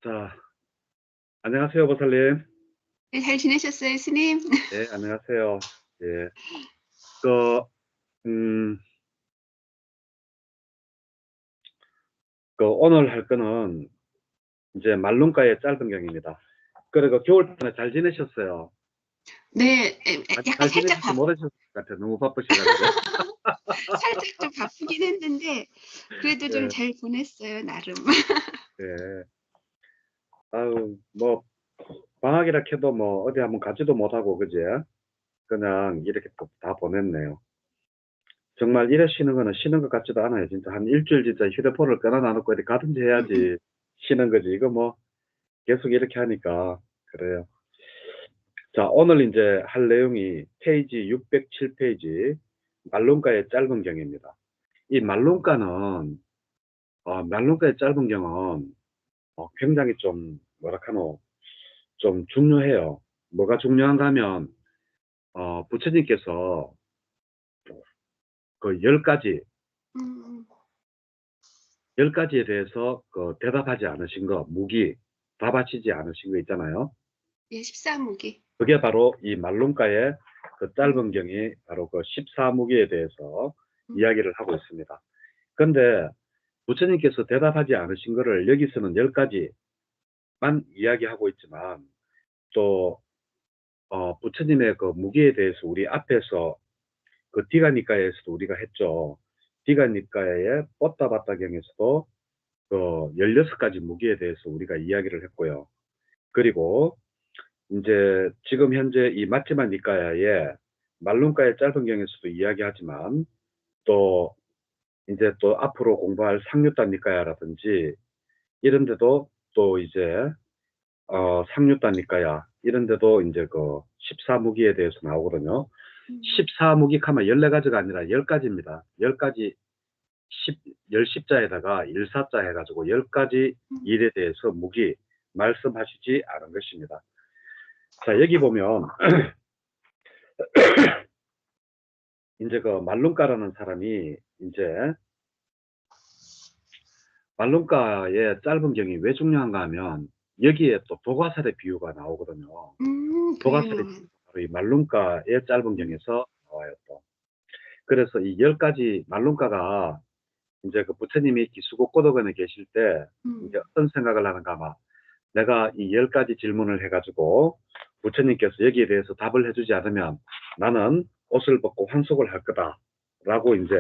자, 안녕하세요, 보살님. 네, 잘 지내셨어요, 스님? 네, 안녕하세요. 예, 그, 음, 오늘 할 거는 이제 말론가의 짧은 경입니다. 그리고 겨울동안에 잘 지내셨어요? 네, 약간 잘 살짝 지내시지 못하셨을 것 같아요. 너무 바쁘셔가지고. 살짝 좀 바쁘긴 했는데, 그래도 좀 예, 잘 보냈어요, 나름. 예. 아유, 뭐, 방학이라 해도 뭐, 어디 한번 가지도 못하고, 그지? 그냥 이렇게 또 다 보냈네요. 정말 이래 쉬는 거는 쉬는 것 같지도 않아요. 진짜 한 일주일 진짜 휴대폰을 끊어 놔놓고 어디 가든지 해야지 쉬는 거지. 이거 뭐, 계속 이렇게 하니까. 그래요. 자, 오늘 이제 할 내용이 페이지 607페이지 말론가의 짧은 경입니다. 이 말론가의 짧은 경은 굉장히 좀 뭐랄까노 좀 중요해요. 뭐가 중요한가 하면 부처님께서 그 음, 열 가지에 대해서 그 대답하지 않으신 거, 답하시지 않으신 거 있잖아요. 예, 14무기. 그게 바로 이 말론가의 그 음, 짧은 경이 바로 그 14무기에 대해서 음, 이야기를 하고 있습니다. 근데 부처님께서 대답하지 않으신 거를 여기서는 10가지만 이야기하고 있지만 또 부처님의 그 무기에 대해서 우리 앞에서 그 디가니까에서도 우리가 했죠. 디가니까의 뽀따바따경에서도 그 16가지 무기에 대해서 우리가 이야기를 했고요. 그리고 이제 지금 현재 이 마지막 니까야의 말룬가의 짧은 경에서도 이야기하지만 또 이제 또 앞으로 공부할 상류단 니까야라든지 이런 데도 또 이제 상류단 니까야 이런 데도 이제 그 14무기에 대해서 나오거든요. 음, 14무기 하면 14가지가 아니라 10가지입니다. 10가지 10십자에다가 일사자 해가지고 10가지 음, 일에 대해서 무기 말씀하시지 않은 것입니다. 자, 여기 보면 이제 그 말룬가라는 사람이 이제 말룬가의 짧은 경이 왜 중요한가 하면 여기에 또 도가살의 비유가 나오거든요. 도가살의 그래요. 비유가 바로 이 말룬가의 짧은 음, 경에서 나와요 또. 그래서 이 10가지 말룬가가 이제 그 부처님이 기수곡고덕원에 계실 때 이제 음, 어떤 생각을 하는가 봐. 내가 이 10가지 질문을 해가지고 부처님께서 여기에 대해서 답을 해주지 않으면 나는 옷을 벗고 환속을 할 거다. 라고 이제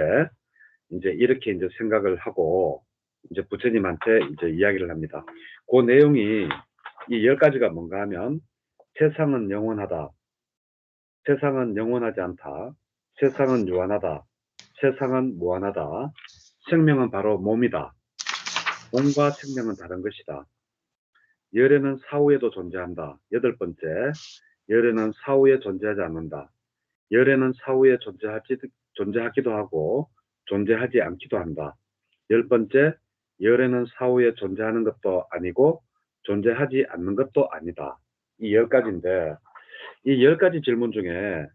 이렇게 이제 생각을 하고 이제 부처님한테 이제 이야기를 합니다. 그 내용이 이 10가지가 뭔가 하면 세상은 영원하다. 세상은 영원하지 않다. 세상은 유한하다. 세상은 무한하다. 생명은 바로 몸이다. 몸과 생명은 다른 것이다. 열애는 사후에도 존재한다. 8번째, 열애는 사후에 존재하지 않는다. 열애는 사후에 존재하기도 하고 존재하지 않기도 한다. 10번째, 열애는 사후에 존재하는 것도 아니고 존재하지 않는 것도 아니다. 이 10가지인데 이 10가지 질문 중에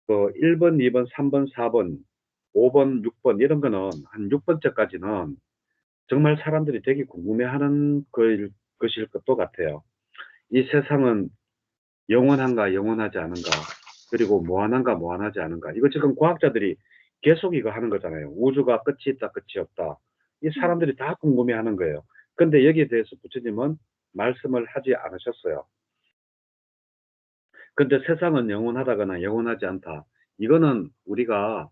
그 1번, 2번, 3번, 4번, 5번, 6번 이런 거는 한 6번째까지는 정말 사람들이 되게 궁금해하는 것일 것도 같아요. 이 세상은 영원한가 영원하지 않은가 그리고 무한한가 무한하지 않은가 이거 지금 과학자들이 계속 이거 하는 거잖아요. 우주가 끝이 있다 끝이 없다. 이 음, 사람들이 다 궁금해하는 거예요. 근데 여기에 대해서 부처님은 말씀을 하지 않으셨어요. 근데 세상은 영원하다거나 영원하지 않다. 이거는 우리가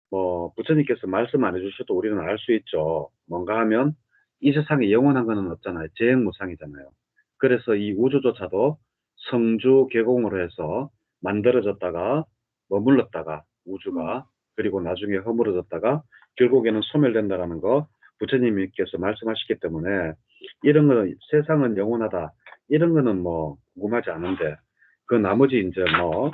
뭐 부처님께서 말씀 안 해주셔도 우리는 알 수 있죠. 뭔가 하면 이 세상에 영원한 거는 없잖아요. 재행무상이잖아요. 그래서 이 우주조차도 성주 개공으로 해서 만들어졌다가 머물렀다가 우주가 그리고 나중에 허물어졌다가 결국에는 소멸된다라는 거 부처님께서 말씀하셨기 때문에 이런 거는 세상은 영원하다. 이런 거는 뭐 궁금하지 않은데 그 나머지 이제 뭐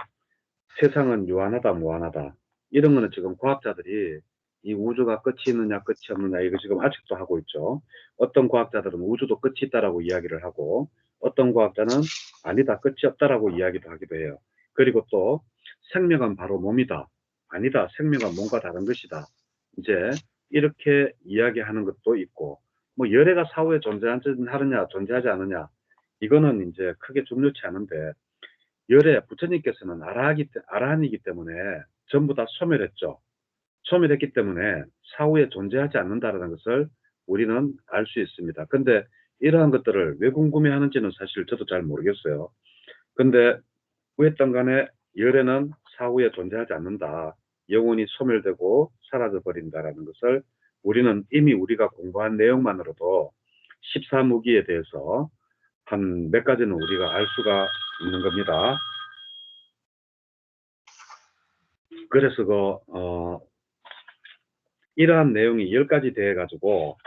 세상은 유한하다, 무한하다. 이런 거는 지금 과학자들이 이 우주가 끝이 있느냐, 끝이 없느냐, 이거 지금 아직도 하고 있죠. 어떤 과학자들은 우주도 끝이 있다라고 이야기를 하고, 어떤 과학자는 아니다, 끝이 없다라고 이야기도 하기도 해요. 그리고 또 생명은 바로 몸이다. 아니다, 생명은 몸과 다른 것이다. 이제 이렇게 이야기하는 것도 있고, 뭐 열애가 사후에 존재하느냐 존재하지 않느냐 이거는 이제 크게 중요치 않은데 열애 부처님께서는 아라한이기 때문에 전부 다 소멸했죠. 소멸했기 때문에 사후에 존재하지 않는다라는 것을 우리는 알 수 있습니다. 근데 이러한 것들을 왜 궁금해하는지는 사실 저도 잘 모르겠어요. 근데 어쨌든 간에 열애는 사후에 존재하지 않는다. 영원히 소멸되고 사라져 버린다라는 것을 우리는 이미 우리가 공부한 내용만으로도 14무기에 대해서 한 몇 가지는 우리가 알 수가 있는 겁니다. 그래서 이러한 내용이 10가지 돼 가지고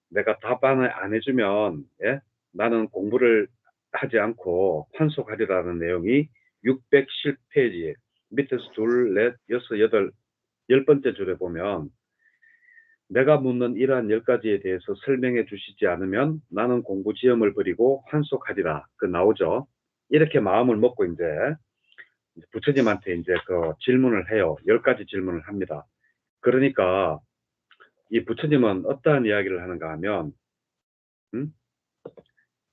내가 답안을 안 해주면 예? 나는 공부를 하지 않고 환속하리라는 내용이 610페이지 밑에서 둘, 넷, 여섯, 여덟, 10번째 줄에 보면 내가 묻는 이러한 10가지에 대해서 설명해 주시지 않으면 나는 공부 지엄을 버리고 환속하리라. 그 나오죠. 이렇게 마음을 먹고 이제 부처님한테 이제 그 질문을 해요. 10가지 질문을 합니다. 그러니까 이 부처님은 어떠한 이야기를 하는가 하면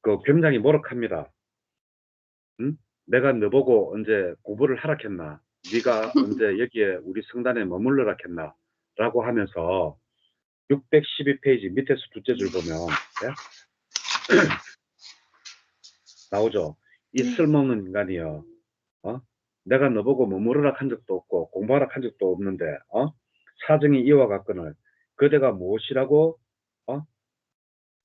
그 굉장히 모욕합니다. 내가 너보고 언제 공부를 하라했나? 네가 언제 여기에 우리 성단에 머물러라 했나? 라고 하면서 612페이지 밑에서 둘째 줄 보면 예? 나오죠. 이 네. 쓸모없는 인간이여. 내가 너보고 머무르라 한 적도 없고 공부하라 한 적도 없는데 사정이 이와 같거늘 그대가 무엇이라고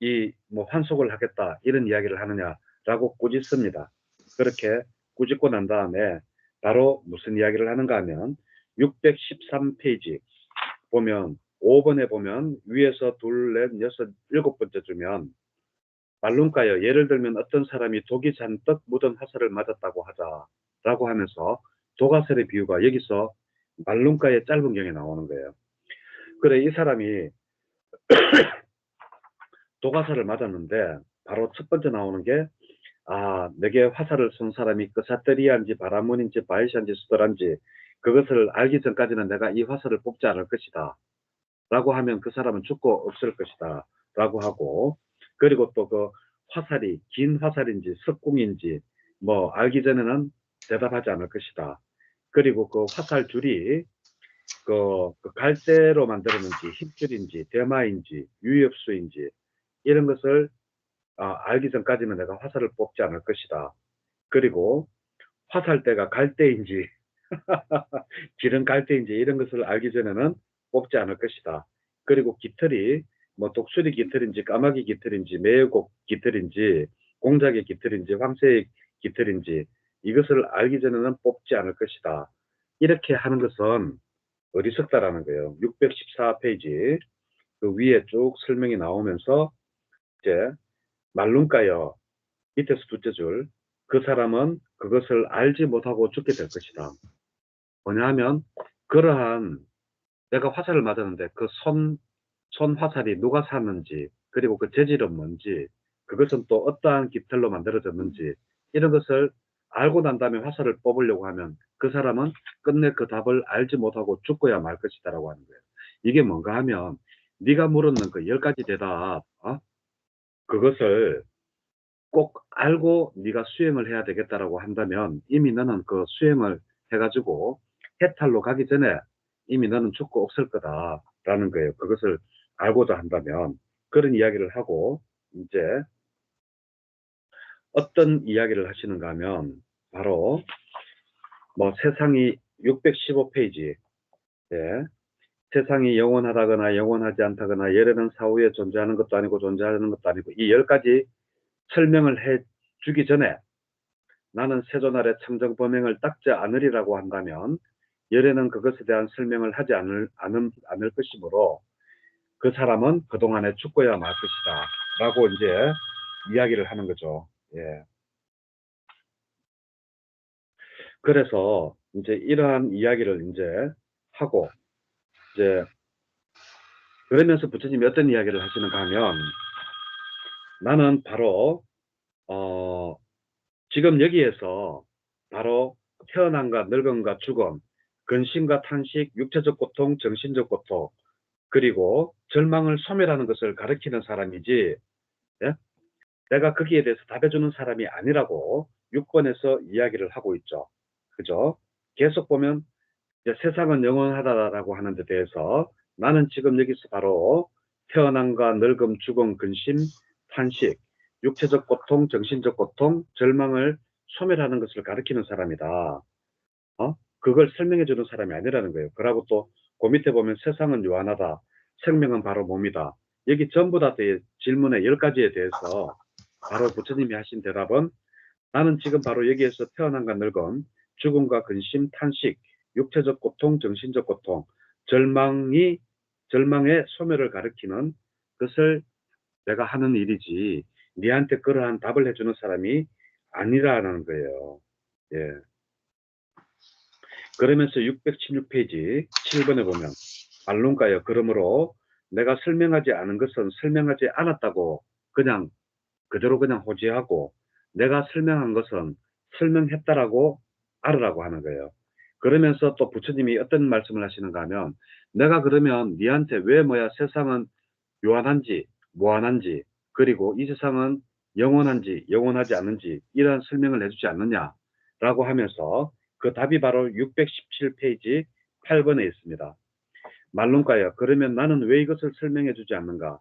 이 뭐 환속을 하겠다 이런 이야기를 하느냐라고 꾸짖습니다. 그렇게 꾸짖고 난 다음에 바로 무슨 이야기를 하는가 하면 613페이지 보면 5번에 보면 위에서 둘, 넷, 여섯, 7번째 주면 말론가요. 예를 들면 어떤 사람이 독이 잔뜩 묻은 화살을 맞았다고 하자라고 하면서 독화살의 비유가 여기서 말론가의 짧은 경에 나오는 거예요. 그래 이 사람이 독화살을 맞았는데 바로 첫 번째 나오는 게 내게 화살을 쏜 사람이 그사테리아인지 바라문인지 바이샤인지 수더란지 그것을 알기 전까지는 내가 이 화살을 뽑지 않을 것이다. 라고 하면 그 사람은 죽고 없을 것이다. 라고 하고 그리고 또 그 화살이 긴 화살인지 석궁인지 뭐 알기 전에는 대답하지 않을 것이다. 그리고 그 화살 줄이 그 갈대로 만들었는지 힙줄인지 대마인지 유엽수인지 이런 것을 알기 전까지는 내가 화살을 뽑지 않을 것이다. 그리고 화살대가 갈대인지 기름 갈대인지 이런 것을 알기 전에는 뽑지 않을 것이다. 그리고 깃털이 뭐 독수리 깃털인지 까마귀 깃털인지 매곡 깃털인지 공작의 깃털인지 황새의 깃털인지 이것을 알기 전에는 뽑지 않을 것이다. 이렇게 하는 것은 어리석다라는 거예요. 614페이지 그 위에 쭉 설명이 나오면서 이제 말룬가여 밑에서 둘째 줄 그 사람은 그것을 알지 못하고 죽게 될 것이다. 뭐냐 하면 그러한 내가 화살을 맞았는데 그 손 화살이 누가 샀는지 그리고 그 재질은 뭔지 그것은 또 어떠한 깃털로 만들어졌는지 이런 것을 알고 난 다음에 화살을 뽑으려고 하면 그 사람은 끝내 그 답을 알지 못하고 죽어야 말 것이다 라고 하는 거예요. 이게 뭔가 하면 네가 물었는 그 10가지 대답 그것을 꼭 알고 네가 수행을 해야 되겠다라고 한다면 이미 너는 그 수행을 해가지고 해탈로 가기 전에 이미 너는 죽고 없을 거다라는 거예요. 그것을 알고자 한다면 그런 이야기를 하고 이제 어떤 이야기를 하시는가 하면 바로 뭐 세상이 615페이지 세상이 영원하다거나 영원하지 않다거나 열애는 사후에 존재하는 것도 아니고 존재하는 것도 아니고 이 10가지 설명을 해 주기 전에 나는 세존아래 청정 범행을 닦지 않으리라고 한다면 열애는 그것에 대한 설명을 하지 않을 것이므로 그 사람은 그동안에 죽어야 말 것이다 라고 이제 이야기를 하는 거죠. 예. 그래서 이제 이러한 이야기를 이제 하고 이제 그러면서 부처님이 어떤 이야기를 하시는가 하면 나는 바로 지금 여기에서 바로 태어남과 늙음과 죽음, 근심과 탄식, 육체적 고통, 정신적 고통 그리고 절망을 소멸하는 것을 가리키는 사람이지, 예? 내가 거기에 대해서 답해주는 사람이 아니라고 6번에서 이야기를 하고 있죠. 그죠? 계속 보면 이제 세상은 영원하다라고 하는 데 대해서 나는 지금 여기서 바로 태어남과 늙음, 죽음, 근심, 탄식, 육체적 고통, 정신적 고통, 절망을 소멸하는 것을 가리키는 사람이다. 그걸 설명해 주는 사람이 아니라는 거예요. 그러고 또 그 밑에 보면 세상은 유한하다. 생명은 바로 몸이다. 여기 전부 다 질문의 10가지에 대해서 바로 부처님이 하신 대답은 나는 지금 바로 여기에서 태어남과 늙음, 죽음과 근심, 탄식, 육체적 고통, 정신적 고통, 절망의 소멸을 가리키는 것을 내가 하는 일이지 니한테 그러한 답을 해주는 사람이 아니라는 거예요. 예. 그러면서 616페이지 7번에 보면 말론가요. 그러므로 내가 설명하지 않은 것은 설명하지 않았다고 그냥 그대로 그냥 호지하고 내가 설명한 것은 설명했다라고 알으라고 하는 거예요. 그러면서 또 부처님이 어떤 말씀을 하시는가 하면 내가 그러면 니한테 왜 세상은 요한한지 무한한지 그리고 이 세상은 영원한지 영원하지 않은지 이러한 설명을 해주지 않느냐라고 하면서 그 답이 바로 617페이지 8번에 있습니다. 말론가요. 그러면 나는 왜 이것을 설명해 주지 않는가?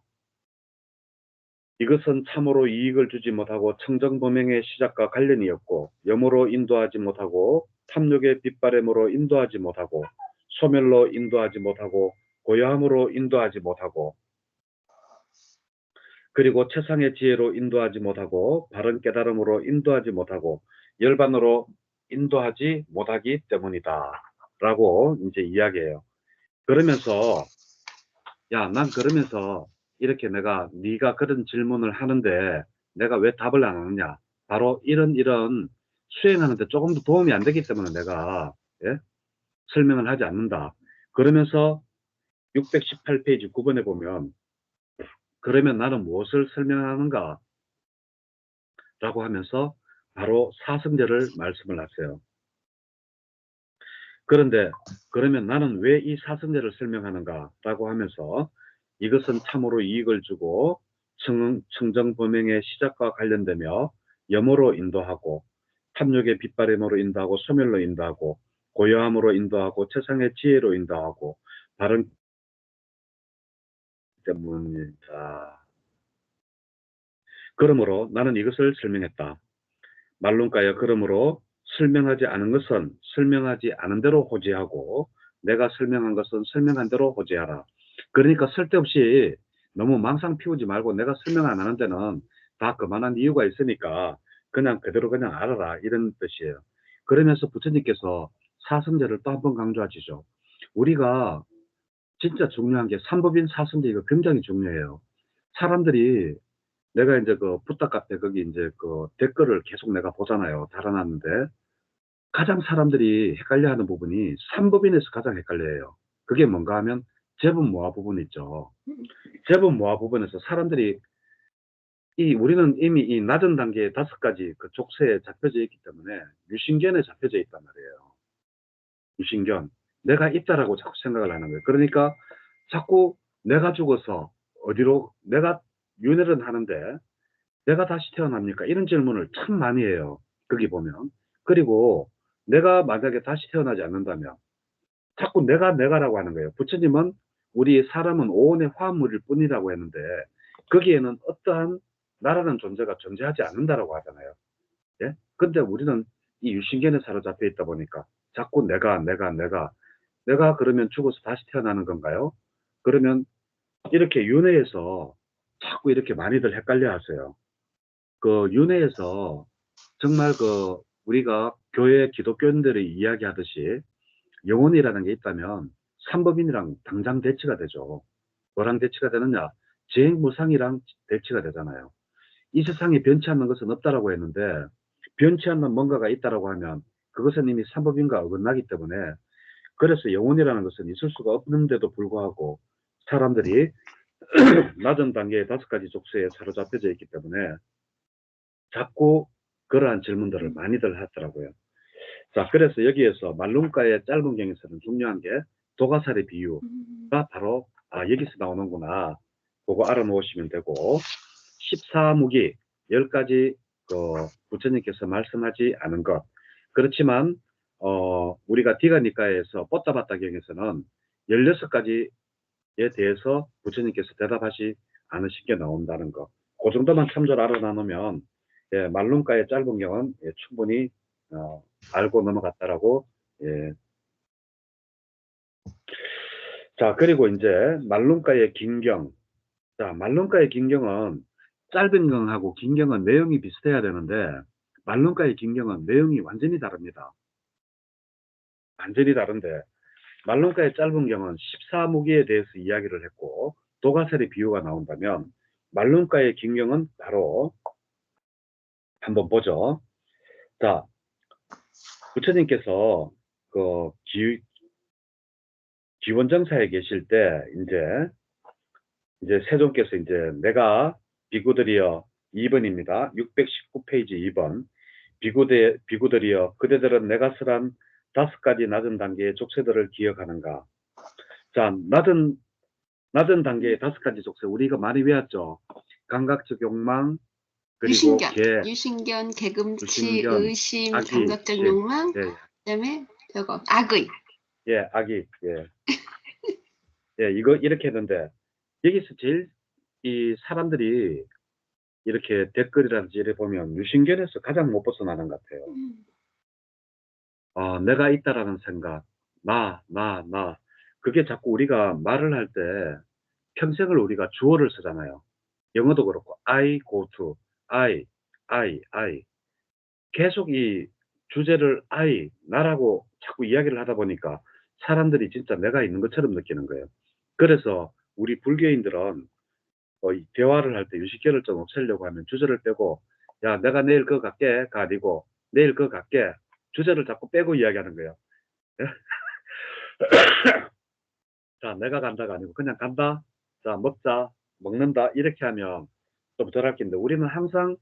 이것은 참으로 이익을 주지 못하고 청정범행의 시작과 관련이 없고 염으로 인도하지 못하고 탐욕의 빗바램으로 인도하지 못하고 소멸로 인도하지 못하고 고요함으로 인도하지 못하고 그리고 최상의 지혜로 인도하지 못하고 바른 깨달음으로 인도하지 못하고 열반으로 인도하지 못하기 때문이다. 라고 이제 이야기해요. 그러면서 난 그러면서 이렇게 네가 그런 질문을 하는데 내가 왜 답을 안 하느냐. 바로 이런 수행하는데 조금 더 도움이 안 되기 때문에 내가 설명을 하지 않는다. 그러면서 618페이지 9번에 보면 그러면 나는 무엇을 설명하는가? 라고 하면서 바로 사성제를 말씀을 하세요. 그런데 그러면 나는 왜 이 사성제를 설명하는가? 라고 하면서 이것은 참으로 이익을 주고 청정범행의 시작과 관련되며 염으로 인도하고 탐욕의 빗바램으로 인도하고 소멸로 인도하고 고요함으로 인도하고 최상의 지혜로 인도하고 바른 때문이다. 그러므로 나는 이것을 설명했다. 말론가요. 그러므로 설명하지 않은 것은 설명하지 않은 대로 호지하고 내가 설명한 것은 설명한 대로 호지하라. 그러니까 쓸데없이 너무 망상 피우지 말고 내가 설명 안 하는 데는 다 그만한 이유가 있으니까 그냥 그대로 그냥 알아라 이런 뜻이에요. 그러면서 부처님께서 사성제를 또 한 번 강조하시죠. 우리가 진짜 중요한 게 삼법인 사성제 이거 굉장히 중요해요. 사람들이 내가 이제 그 부탁 카페 거기 이제 그 댓글을 계속 내가 보잖아요. 달아놨는데 가장 사람들이 헷갈려하는 부분이 삼법인에서 가장 헷갈려해요. 그게 뭔가 하면 제분모화 부분 있죠. 제분모화 부분에서 사람들이 우리는 이미 이 낮은 단계의 5가지 그 족쇄에 잡혀져 있기 때문에 유신견에 잡혀져 있단 말이에요. 유신견. 내가 있다라고 자꾸 생각을 하는 거예요. 그러니까 자꾸 내가 죽어서 어디로 내가 윤회를 하는데 내가 다시 태어납니까? 이런 질문을 참 많이 해요. 거기 보면. 그리고 내가 만약에 다시 태어나지 않는다면 자꾸 내가라고 하는 거예요. 부처님은 우리 사람은 오온의 화합물일 뿐이라고 했는데 거기에는 어떠한 나라는 존재가 존재하지 않는다라고 하잖아요. 예? 근데 우리는 이 유신견에 사로잡혀 있다 보니까 자꾸 내가 그러면 죽어서 다시 태어나는 건가요? 그러면 이렇게 윤회에서 자꾸 이렇게 많이들 헷갈려 하세요. 그 윤회에서 정말 우리가 교회 기독교인들이 이야기하듯이 영혼이라는 게 있다면 삼법인이랑 당장 대치가 되죠. 뭐랑 대치가 되느냐? 재행무상이랑 대치가 되잖아요. 이 세상에 변치 않는 것은 없다라고 했는데 변치 않는 뭔가가 있다라고 하면 그것은 이미 삼법인과 어긋나기 때문에 그래서 영혼이라는 것은 있을 수가 없는데도 불구하고 사람들이 낮은 단계의 5가지 족쇄에 사로잡혀져 있기 때문에 자꾸 그러한 질문들을 많이들 하더라고요. 자, 그래서 여기에서 말론가의 짧은 경에서는 중요한 게 도가살의 비유가 바로 아, 여기서 나오는구나. 그거 알아놓으시면 되고, 14무기, 10가지 그 부처님께서 말씀하지 않은 것. 그렇지만, 우리가 디가니까에서 뽀따바따경에서는 16가지에 대해서 부처님께서 대답하시 않으신 게 나온다는 것. 그 정도만 참조를 알아놔놓으면, 예, 말론가의 짧은 경은 예, 충분히 알고 넘어갔다라고. 예. 자, 그리고 이제 말론가의 긴경. 자, 말론가의 긴경은 짧은 경하고 긴 경은 내용이 비슷해야 되는데, 말론가의 긴경은 내용이 완전히 다릅니다. 완전히 다른데, 말론가의 짧은 경은 14무기에 대해서 이야기를 했고, 도가설의 비유가 나온다면, 말론가의 긴경은 바로 한번 보죠. 자, 부처님께서 그 기원정사에 계실 때, 이제 세존께서 이제 내가 비구들이여 2번입니다. 619페이지 2번. 비구들이여 그대들은 내가 설한 5가지 낮은 단계의 족쇄들을 기억하는가? 자, 낮은 단계의 5가지 족쇄 우리가 많이 외웠죠. 감각적 욕망, 그리고 유신견, 개금치, 유신견, 의심, 악의, 감각적 욕망, 예, 그다음에 이거 악의. 예, 악의, 예, 예, 이거 이렇게 했는데 여기서 제일 이 사람들이 이렇게 댓글이라든지 이래 보면 유신견에서 가장 못 벗어나는 것 같아요. 내가 있다라는 생각, 나. 그게 자꾸 우리가 말을 할 때 평생을 우리가 주어를 쓰잖아요. 영어도 그렇고, I go to, I. 계속 이 주제를 나라고 자꾸 이야기를 하다 보니까 사람들이 진짜 내가 있는 것처럼 느끼는 거예요. 그래서 우리 불교인들은 이 대화를 할 때 유식견을 좀 없애려고 하면 주제를 빼고, 야, 내가 내일 그거 갈게가 아니고, 내일 그거 갈게. 주제를 자꾸 빼고 이야기하는 거예요. 자, 내가 간다가 아니고 그냥 간다. 자, 먹자. 먹는다. 이렇게 하면 좀 덜 할 텐데 우리는 항상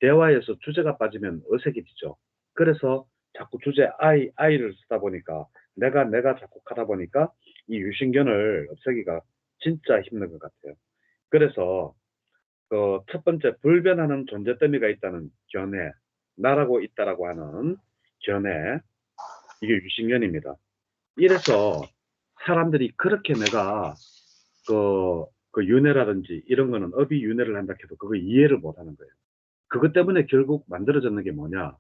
대화에서 주제가 빠지면 어색해지죠. 그래서 자꾸 주제 I를 쓰다 보니까 내가 자꾸 하다 보니까 이 유신견을 없애기가 진짜 힘든 것 같아요. 그래서 그 첫 번째 불변하는 존재 더미가 있다는 견해, 나라고 있다라고 하는 견해, 이게 유신견입니다. 이래서 사람들이 그렇게 내가 그 윤회라든지 이런 거는 업이 윤회를 한다 해도 그거 이해를 못 하는 거예요. 그것 때문에 결국 만들어졌는 게 뭐냐.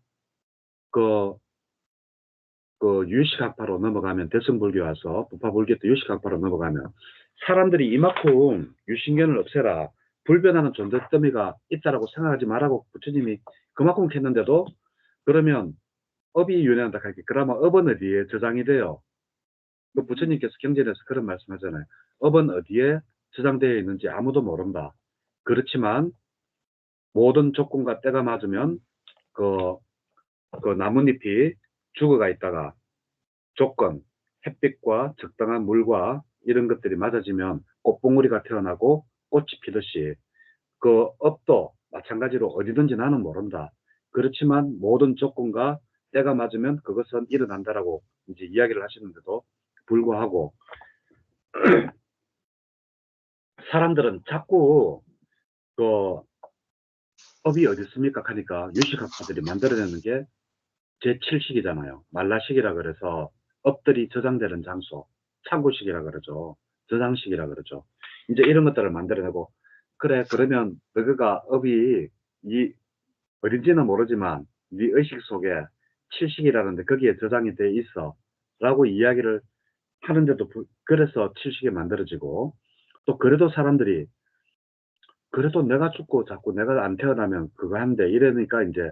그, 그 유식학파로 넘어가면 대승불교 와서 부파불교 때 유식학파로 넘어가면 사람들이 이만큼 유신견을 없애라. 불변하는 존재 더미가 있다라고 생각하지 말라고 부처님이 그만큼 했는데도 그러면 업이 윤회한다 할게. 그러면 업은 어디에 저장이 돼요? 그 부처님께서 경전에서 그런 말씀하잖아요. 업은 어디에 저장되어 있는지 아무도 모른다. 그렇지만 모든 조건과 때가 맞으면 그, 그 나뭇잎이 죽어가 있다가 조건, 햇빛과 적당한 물과 이런 것들이 맞아지면 꽃봉오리가 태어나고 꽃이 피듯이 그 업도 마찬가지로 어디든지 나는 모른다. 그렇지만 모든 조건과 때가 맞으면 그것은 일어난다라고 이제 이야기를 하시는데도 불구하고 사람들은 자꾸 그 업이 어디 있습니까 하니까 유식학파들이 만들어내는 게 제7식이잖아요. 말라식이라 그래서 업들이 저장되는 장소, 창고식이라 그러죠. 저장식이라 그러죠. 이제 이런 것들을 만들어내고 그래 그러면 너가 업이 이 어딘지는 모르지만 네 의식 속에 7식이라는데 거기에 저장이 돼 있어 라고 이야기를 하는데도 그래서 7식이 만들어지고 또 그래도 사람들이 그래도 내가 죽고 자꾸 내가 안 태어나면 그거 한대 이러니까 이제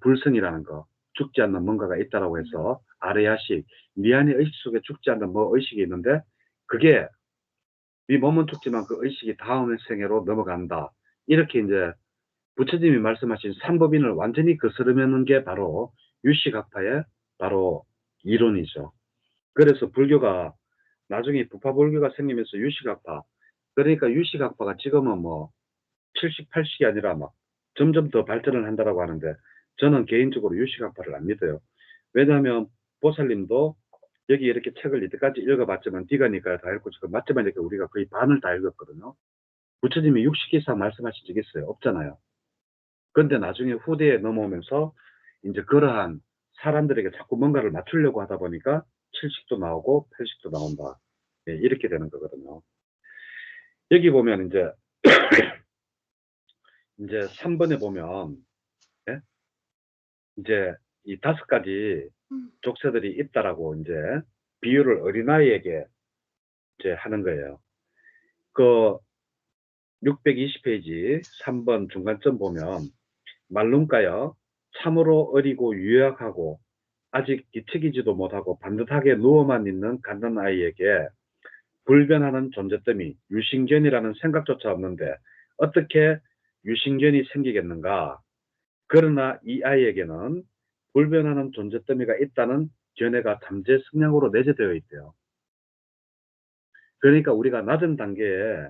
불성이라는 거 죽지 않는 뭔가가 있다라고 해서 아레야식 미안의 의식 속에 죽지 않는 뭐 의식이 있는데 그게 네 몸은 죽지만 그 의식이 다음 생애로 넘어간다 이렇게 이제 부처님이 말씀하신 삼법인을 완전히 거스르는 게 바로 유식학파의 바로 이론이죠. 그래서 불교가 나중에 부파불교가 생기면서 유식학파 그러니까 유식학파가 지금은 뭐 70, 80이 아니라 막 점점 더 발전을 한다라고 하는데 저는 개인적으로 유식학파를 안 믿어요. 왜냐하면 보살님도 여기 이렇게 책을 이때까지 읽어봤지만 디가니까 다 읽고 지금 맞지만 이렇게 우리가 거의 반을 다 읽었거든요. 부처님이 60기 이상 말씀하신 적 있어요? 없잖아요. 그런데 나중에 후대에 넘어오면서 이제 그러한 사람들에게 자꾸 뭔가를 맞추려고 하다 보니까 70도 나오고 80도 나온다. 예, 이렇게 되는 거거든요. 여기 보면 이제 3번에 보면, 예? 이제 이 5가지 족쇄들이 있다라고 이제 비유를 어린아이에게 이제 하는 거예요. 그 620페이지 3번 중간점 보면 말룸가여 참으로 어리고 유약하고 아직 뒤척이지도 못하고 반듯하게 누워만 있는 갓난 아이에게 불변하는 존재됨이 유신견이라는 생각조차 없는데 어떻게 유신견이 생기겠는가? 그러나 이 아이에게는 불변하는 존재더미가 있다는 견해가 잠재 성향으로 내재되어 있대요. 그러니까 우리가 낮은 단계에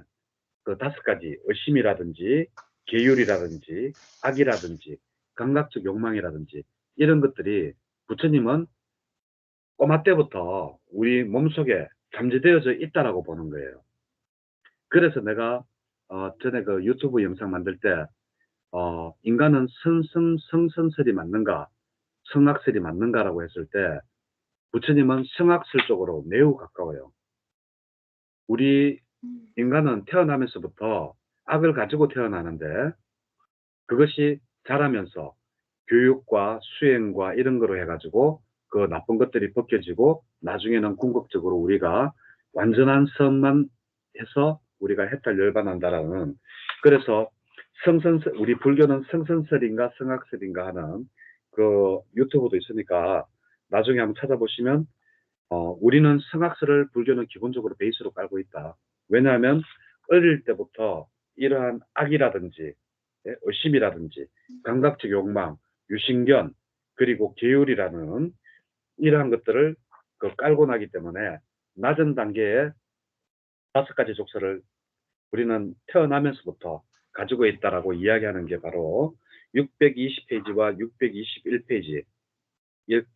그 5가지 의심이라든지 계율이라든지 악이라든지 감각적 욕망이라든지 이런 것들이 부처님은 꼬마 때부터 우리 몸속에 잠재되어져 있다라고 보는 거예요. 그래서 내가 전에 그 유튜브 영상 만들 때 인간은 성선설이 맞는가 성악설이 맞는가라고 했을 때 부처님은 성악설 쪽으로 매우 가까워요. 우리 인간은 태어나면서부터 악을 가지고 태어나는데 그것이 자라면서 교육과 수행과 이런 거로 해가지고 그 나쁜 것들이 벗겨지고 나중에는 궁극적으로 우리가 완전한 선만 해서 우리가 해탈 열반한다라는 그래서 우리 불교는 성선설인가 성악설인가 하는 그 유튜브도 있으니까 나중에 한번 찾아보시면 우리는 성악설을 불교는 기본적으로 베이스로 깔고 있다. 왜냐하면 어릴 때부터 이러한 악이라든지 의심이라든지 감각적 욕망, 유신견 그리고 계율이라는 이러한 것들을 깔고 나기 때문에 낮은 단계에 5가지 족쇄를 우리는 태어나면서부터 가지고 있다라고 이야기하는 게 바로 620페이지와 621페이지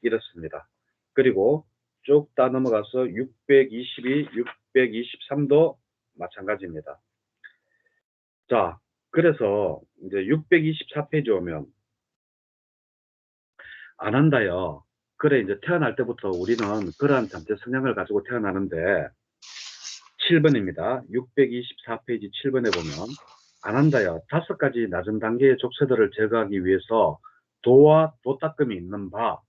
이렇습니다. 그리고 쭉 다 넘어가서 622, 623도 마찬가지입니다. 자, 그래서 이제 624페이지 오면 안 한다요. 그래 이제 태어날 때부터 우리는 그러한 잠재 성향을 가지고 태어나는데 7번입니다. 624페이지 7번에 보면 안 한다요. 5가지 낮은 단계의 족쇄들을 제거하기 위해서 도와 도닦음이 있는 바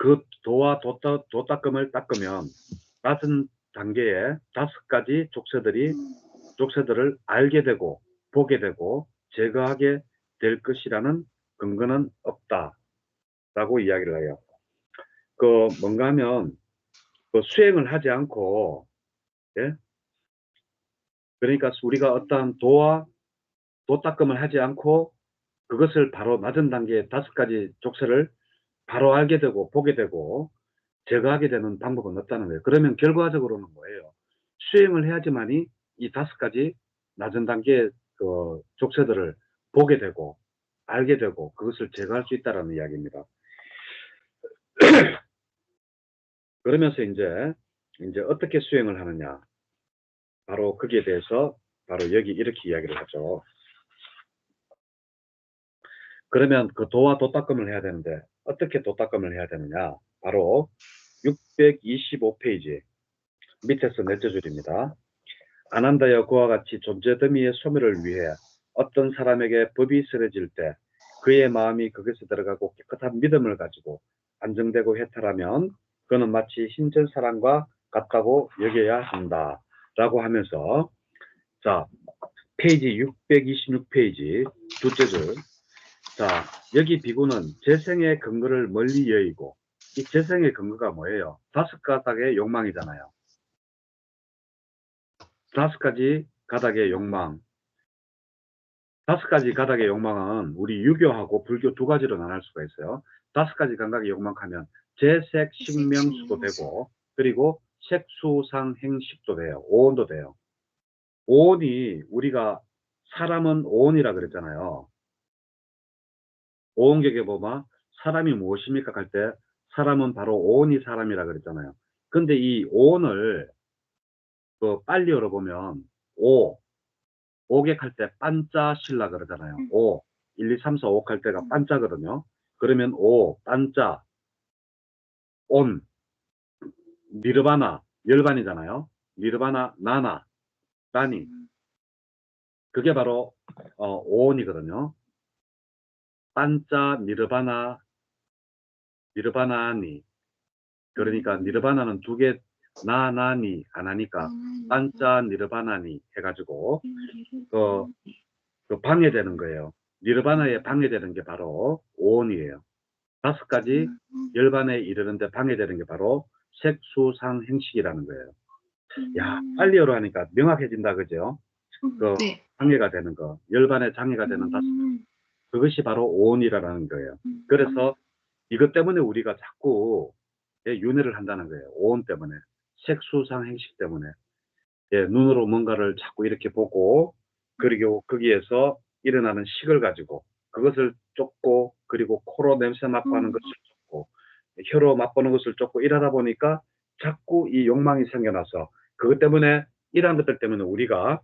그 도와 도닦음을 닦으면 낮은 단계의 5가지 족쇄들을 알게 되고 보게 되고 제거하게 될 것이라는 근거는 없다라고 이야기를 해요. 뭔가 하면 수행을 하지 않고 예? 그러니까 우리가 어떠한 도와 도닦음을 하지 않고 그것을 바로 낮은 단계의 5가지 족쇄를 바로 알게 되고 보게 되고 제거하게 되는 방법은 없다는 거예요. 그러면 결과적으로는 뭐예요? 수행을 해야지만이 이 5가지 낮은 단계의 그 족쇄들을 보게 되고 알게 되고 그것을 제거할 수 있다는 이야기입니다. 그러면서 이제 어떻게 수행을 하느냐? 바로 거기에 대해서 바로 여기 이렇게 이야기를 하죠. 그러면 그 도와 도닦음을 해야 되는데 어떻게 도닦음을 해야 되느냐? 바로 625페이지 밑에서 넷째 줄입니다. 안한다여 그와 같이 존재더미의 소멸을 위해 어떤 사람에게 법이 쓰러질 때 그의 마음이 그것에 들어가고 깨끗한 믿음을 가지고 안정되고 해탈하면 그는 마치 신전 사람과 같다고 여겨야 한다 라고 하면서 자 페이지 626페이지 둘째 줄 자, 여기 비구는 재생의 근거를 멀리 여의고 이 재생의 근거가 뭐예요? 5가닥의 욕망이잖아요. 5가지 가닥의 욕망. 5가지 가닥의 욕망은 우리 유교하고 불교 2가지로 나눌 수가 있어요. 5가지 감각의 욕망하면 재색, 식명수도 되고 그리고 색수상 행식도 돼요. 오온도 돼요. 오온이 우리가 사람은 오온이라 그랬잖아요. 오온격에 보면 사람이 무엇입니까 할 때 사람은 바로 오온이 사람이라 그랬잖아요. 근데 이 오온을 그 빨리 열어보면 오객할 때 반자실라 그러잖아요. 1, 2, 3, 4, 5 할 때가 반자거든요. 그러면 반자, 온, 니르바나, 열반이잖아요. 니르바나, 나나, 라니. 그게 바로 오온이거든요. 반자, 니르바나, 니르바나니. 그러니까 니르바나는 두 개, 나나니 안 하니까 반자, 니르바나니 해가지고 그 방해되는 거예요. 니르바나에 방해되는 게 바로 오온이에요. 5가지 열반에 이르는데 방해되는 게 바로 색수상행식이라는 거예요. 야, 빨리어로 하니까 명확해진다, 그죠? 그 네. 방해가 되는 거, 열반에 장애가 되는 그것이 바로 오온이라는 거예요. 그래서 이것 때문에 우리가 자꾸 윤회를 한다는 거예요. 오온 때문에, 색수상행식 때문에. 눈으로 뭔가를 자꾸 이렇게 보고, 그리고 거기에서 일어나는 식을 가지고 그것을 쫓고, 그리고 코로 냄새 맡고 하는 것을 쫓고, 혀로 맛보는 것을 쫓고 이러다 보니까 자꾸 이 욕망이 생겨나서 그것 때문에 이러한 것들 때문에 우리가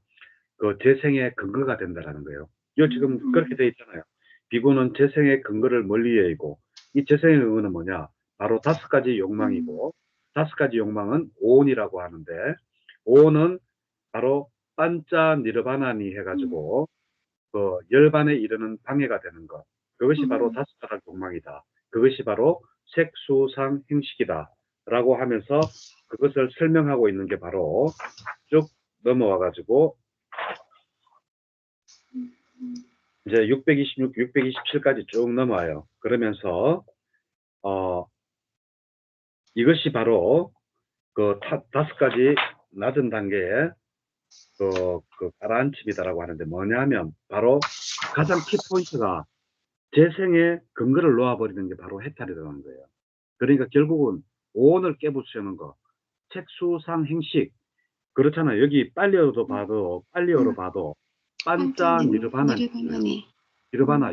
그 재생의 근거가 된다라는 거예요. 이거 지금 그렇게 돼 있잖아요. 비구는 재생의 근거를 멀리 여의고, 이 재생의 근거는 뭐냐? 바로 5가지 욕망이고, 5가지 욕망은 오온이라고 하는데, 오온은 바로 반자 니르바나니 해가지고 그 열반에 이르는 방해가 되는 것. 그것이 바로 5가지 욕망이다. 그것이 바로 색수상 행식이다. 라고 하면서 그것을 설명하고 있는 게 바로 쭉 넘어와가지고 이제 626, 627까지 쭉 넘어와요. 그러면서 이것이 바로 그 5가지 낮은 단계의 그 가라앉힘이다라고 하는데 뭐냐면 바로 가장 키포인트가 재생의 근거를 놓아버리는 게 바로 해탈이라는 거예요. 그러니까 결국은 오온을 깨부수는 거, 색수상 행식 그렇잖아요. 여기 빨리어로 봐도 반자 니르바나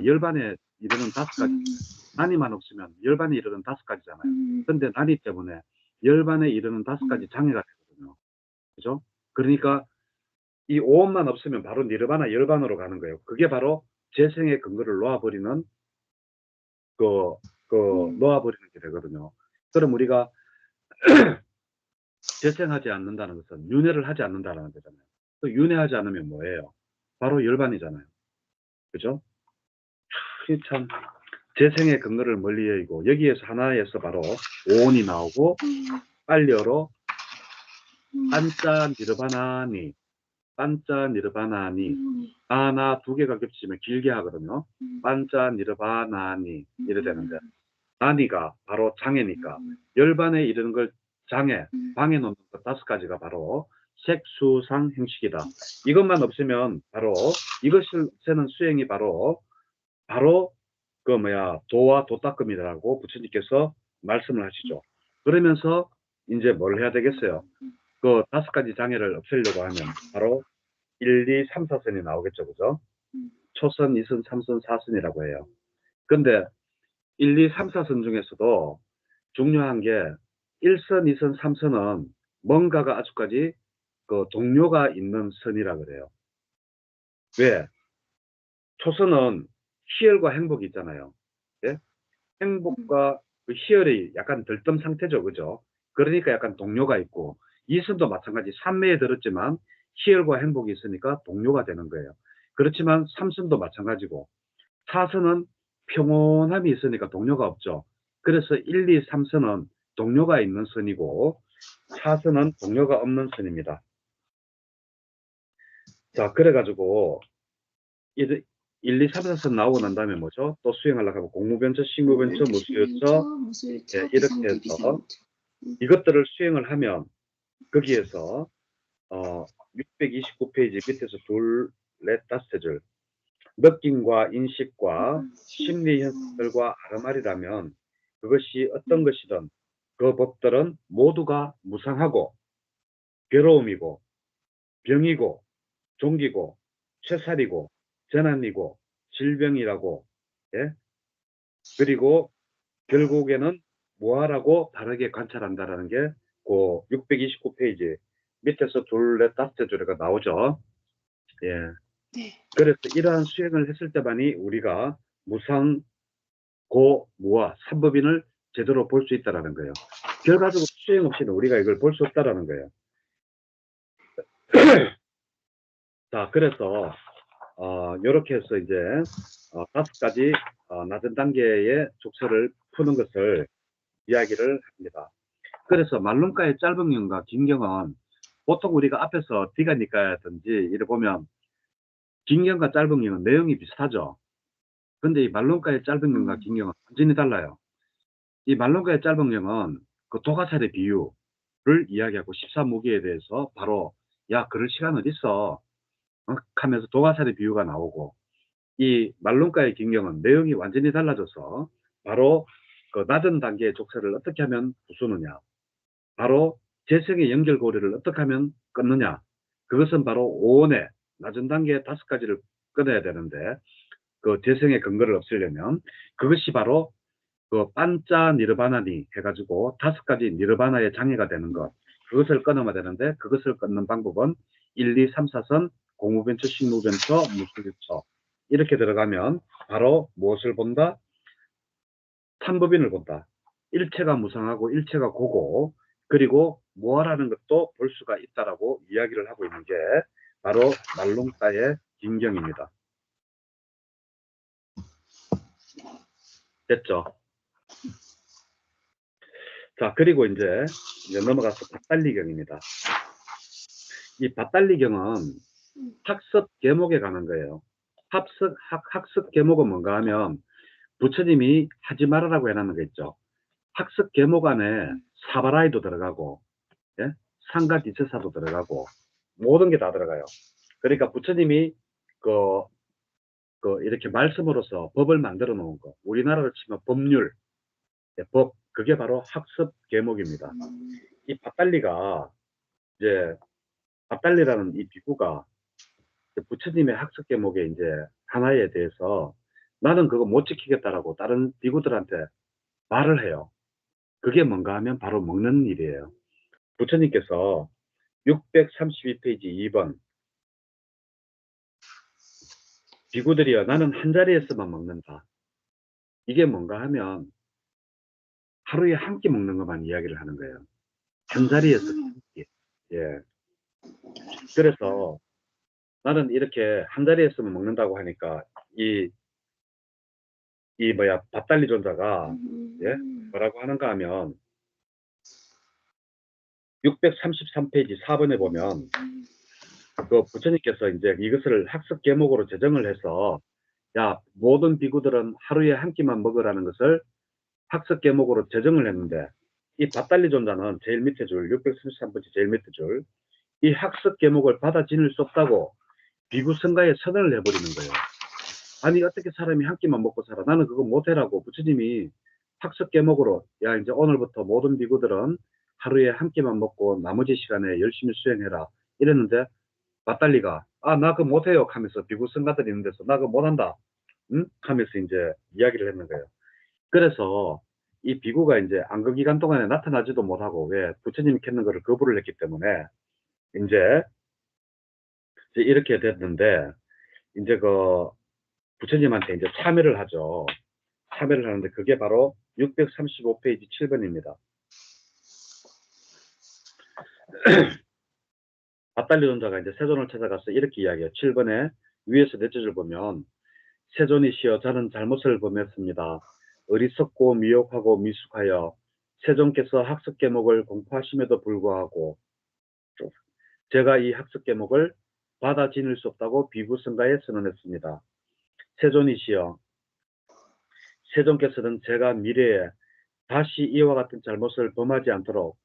열반에 이르는 5가지 난이만 없으면 열반에 이르는 5가지잖아요. 근데 난이 때문에 열반에 이르는 5가지 장애가 되거든요. 그죠? 그러니까 이 오온만 없으면 바로 니르바나 열반으로 가는 거예요. 그게 바로 재생의 근거를 놓아버리는 놓아버리는 게 되거든요. 그럼 우리가 재생하지 않는다는 것은 윤회를 하지 않는다는 거잖아요. 또 윤회하지 않으면 뭐예요? 바로 열반이잖아요. 그죠? 참 재생의 근거를 멀리 여의고 여기에서 하나에서 바로 오온이 나오고 빨리어로 반자 니르바나니 아나 2개가 겹치면 길게 하거든요. 반자 니르바나니 이래 되는데 나니가 바로 장애니까 열반에 이르는 걸 장애, 방해 놓는 것 5가지가 바로 색수상 행식이다. 이것만 없으면 바로 이것을 세는 수행이 바로 도와 도닦음이라고 부처님께서 말씀을 하시죠. 그러면서 이제 뭘 해야 되겠어요? 그 5가지 장애를 없애려고 하면 바로 1, 2, 3, 4선이 나오겠죠. 그죠? 초선, 2선, 3선, 4선이라고 해요. 근데 1, 2, 3, 4선 중에서도 중요한 게 1선, 2선, 3선은 뭔가가 아주까지 그 동료가 있는 선이라 그래요. 왜? 초선은 희열과 행복이 있잖아요. 예? 행복과 그 희열이 약간 들뜸 상태죠. 그죠? 그러니까 약간 동료가 있고, 2선도 마찬가지. 삼매에 들었지만 희열과 행복이 있으니까 동료가 되는 거예요. 그렇지만 3선도 마찬가지고, 4선은 평온함이 있으니까 동료가 없죠. 그래서 1, 2, 3선은 동료가 있는 선이고 4선은 동료가 없는 선입니다. 자, 그래가지고 1, 2, 3, 4선 나오고 난 다음에 뭐죠? 또 수행하려고 하고 공무변처, 신고변처, 무수요처 이렇게 해서 이것들을 수행을 하면 거기에서 629페이지 밑에서 둘, 넷, 다섯째 줄 느낌과 인식과 심리 현상들과 아르말이라면 그것이 어떤 것이든 그 법들은 모두가 무상하고 괴로움이고 병이고 종기고 최살이고 재난이고 질병이라고 예? 그리고 결국에는 뭐하라고 바르게 관찰한다라는 게 그 629페이지 밑에서 둘, 넷, 다섯째 줄에가 나오죠. 예. 네. 그래서 이러한 수행을 했을 때만이 우리가 무상, 고, 무와 삼법인을 제대로 볼 수 있다라는 거예요. 결과적으로 수행 없이는 우리가 이걸 볼 수 없다라는 거예요. 자, 그래서 이렇게 해서 이제 5가지 낮은 단계의 족설을 푸는 것을 이야기를 합니다. 그래서 말론가의 짧은 경과 긴 경은 보통 우리가 앞에서 디가니까든지 이래 보면 긴 경과 짧은 경은 내용이 비슷하죠. 근데 이 말론가의 짧은 경과 긴 경은 완전히 달라요. 이 말론가의 짧은 경은 그 도가살의 비유를 이야기하고 13무기에 대해서 바로 야 그럴 시간 어딨어 하면서 도가살의 비유가 나오고, 이 말론가의 긴 경은 내용이 완전히 달라져서 바로 그 낮은 단계의 족쇄를 어떻게 하면 부수느냐, 바로 재성의 연결고리를 어떻게 하면 끊느냐, 그것은 바로 오온의 낮은 단계의 5가지를 끊어야 되는데 그 재성의 근거를 없애려면 그것이 바로 그 반자 니르바나니 해가지고 5가지 니르바나의 장애가 되는 것, 그것을 끊으면 되는데 그것을 끊는 방법은 1, 2, 3, 4선 공무변처, 식무변처, 무술유처 이렇게 들어가면 바로 무엇을 본다? 삼법인을 본다. 일체가 무상하고 일체가 고고, 그리고 무아라는 것도 볼 수가 있다라고 이야기를 하고 있는 게 바로 말롱따의 진경입니다. 됐죠? 자, 그리고 이제 넘어가서 밭달리경입니다. 이 밭달리경은 학습 계목에 관한 거예요. 학습 계목은 뭔가 하면 부처님이 하지 말아라고 해놨는 거 있죠. 학습 계목 안에 사바라이도 들어가고, 예? 상가디세사도 들어가고, 모든 게 다 들어가요. 그러니까 부처님이 이렇게 말씀으로서 법을 만들어 놓은 거, 우리나라로 치면 법률, 예, 법, 그게 바로 학습 계목입니다. 이 밭달리가 이제 밭달리라는 이 비구가 부처님의 학습 계목에 이제 하나에 대해서 나는 그거 못 지키겠다라고 다른 비구들한테 말을 해요. 그게 뭔가 하면 바로 먹는 일이에요. 부처님께서 632페이지 2번 비구들이여 나는 한 자리에서만 먹는다. 이게 뭔가 하면 하루에 한 끼 먹는 것만 이야기를 하는 거예요. 한 자리에서 한 끼. 예. 그래서 나는 이렇게 한 자리에서만 먹는다고 하니까 밭달리 존자가 예? 뭐라고 하는가 하면 633페이지 4번에 보면 그 부처님께서 이제 이것을 학습 계목으로 제정을 해서 야 모든 비구들은 하루에 한 끼만 먹으라는 것을 학습 계목으로 제정을 했는데 이 밭달리 존자는 제일 밑에 줄 633페이지 제일 밑에 줄 이 학습 계목을 받아 지닐 수 없다고 비구 성가에 선언을 해버리는 거예요. 아니 어떻게 사람이 한 끼만 먹고 살아? 나는 그거 못해라고 부처님이 학습 계목으로 야 이제 오늘부터 모든 비구들은 하루에 한 끼만 먹고 나머지 시간에 열심히 수행해라 이랬는데 밭달리가 나 그거 못해요 하면서 비구 성가들이 있는 데서 나 그거 못한다 응? 하면서 이제 이야기를 했는 거예요. 그래서 이 비구가 이제 안거 기간 동안에 나타나지도 못하고 왜 부처님이 켰는 거를 거부를 했기 때문에 이제 이렇게 됐는데 이제 그 부처님한테 이제 참여를 하죠. 참여를 하는데 그게 바로 635페이지 7번입니다. 밭달리 존자가 이제 세존을 찾아가서 이렇게 이야기해요. 7번에 위에서 넷째 줄 보면 세존이시여 저는 잘못을 범했습니다. 어리석고 미혹하고 미숙하여 세존께서 학습 계목을 공포하심에도 불구하고 제가 이 학습 계목을 받아 지닐 수 없다고 비구성가에 선언했습니다. 세존이시여 세존께서는 제가 미래에 다시 이와 같은 잘못을 범하지 않도록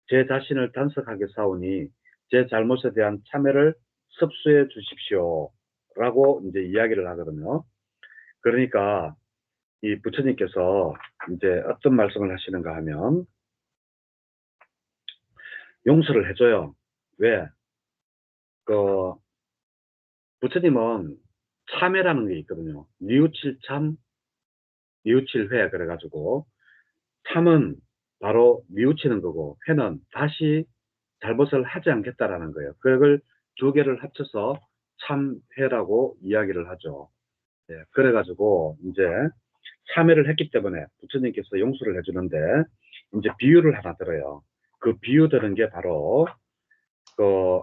제 자신을 단속하게 사오니 제 잘못에 대한 참회를 섭수해 주십시오. 라고 이제 이야기를 하거든요. 그러니까 이 부처님께서 이제 어떤 말씀을 하시는가 하면 용서를 해줘요. 왜? 그 부처님은 참회라는 게 있거든요. 뉘우칠참, 뉘우칠회 그래가지고 참은 바로 뉘우치는 거고 회는 다시 잘못을 하지 않겠다라는 거예요. 그걸 두 개를 합쳐서 참회라고 이야기를 하죠. 예, 그래가지고 이제 참회를 했기 때문에 부처님께서 용서를 해주는데 이제 비유를 하나 들어요. 그 비유 드는 게 바로 그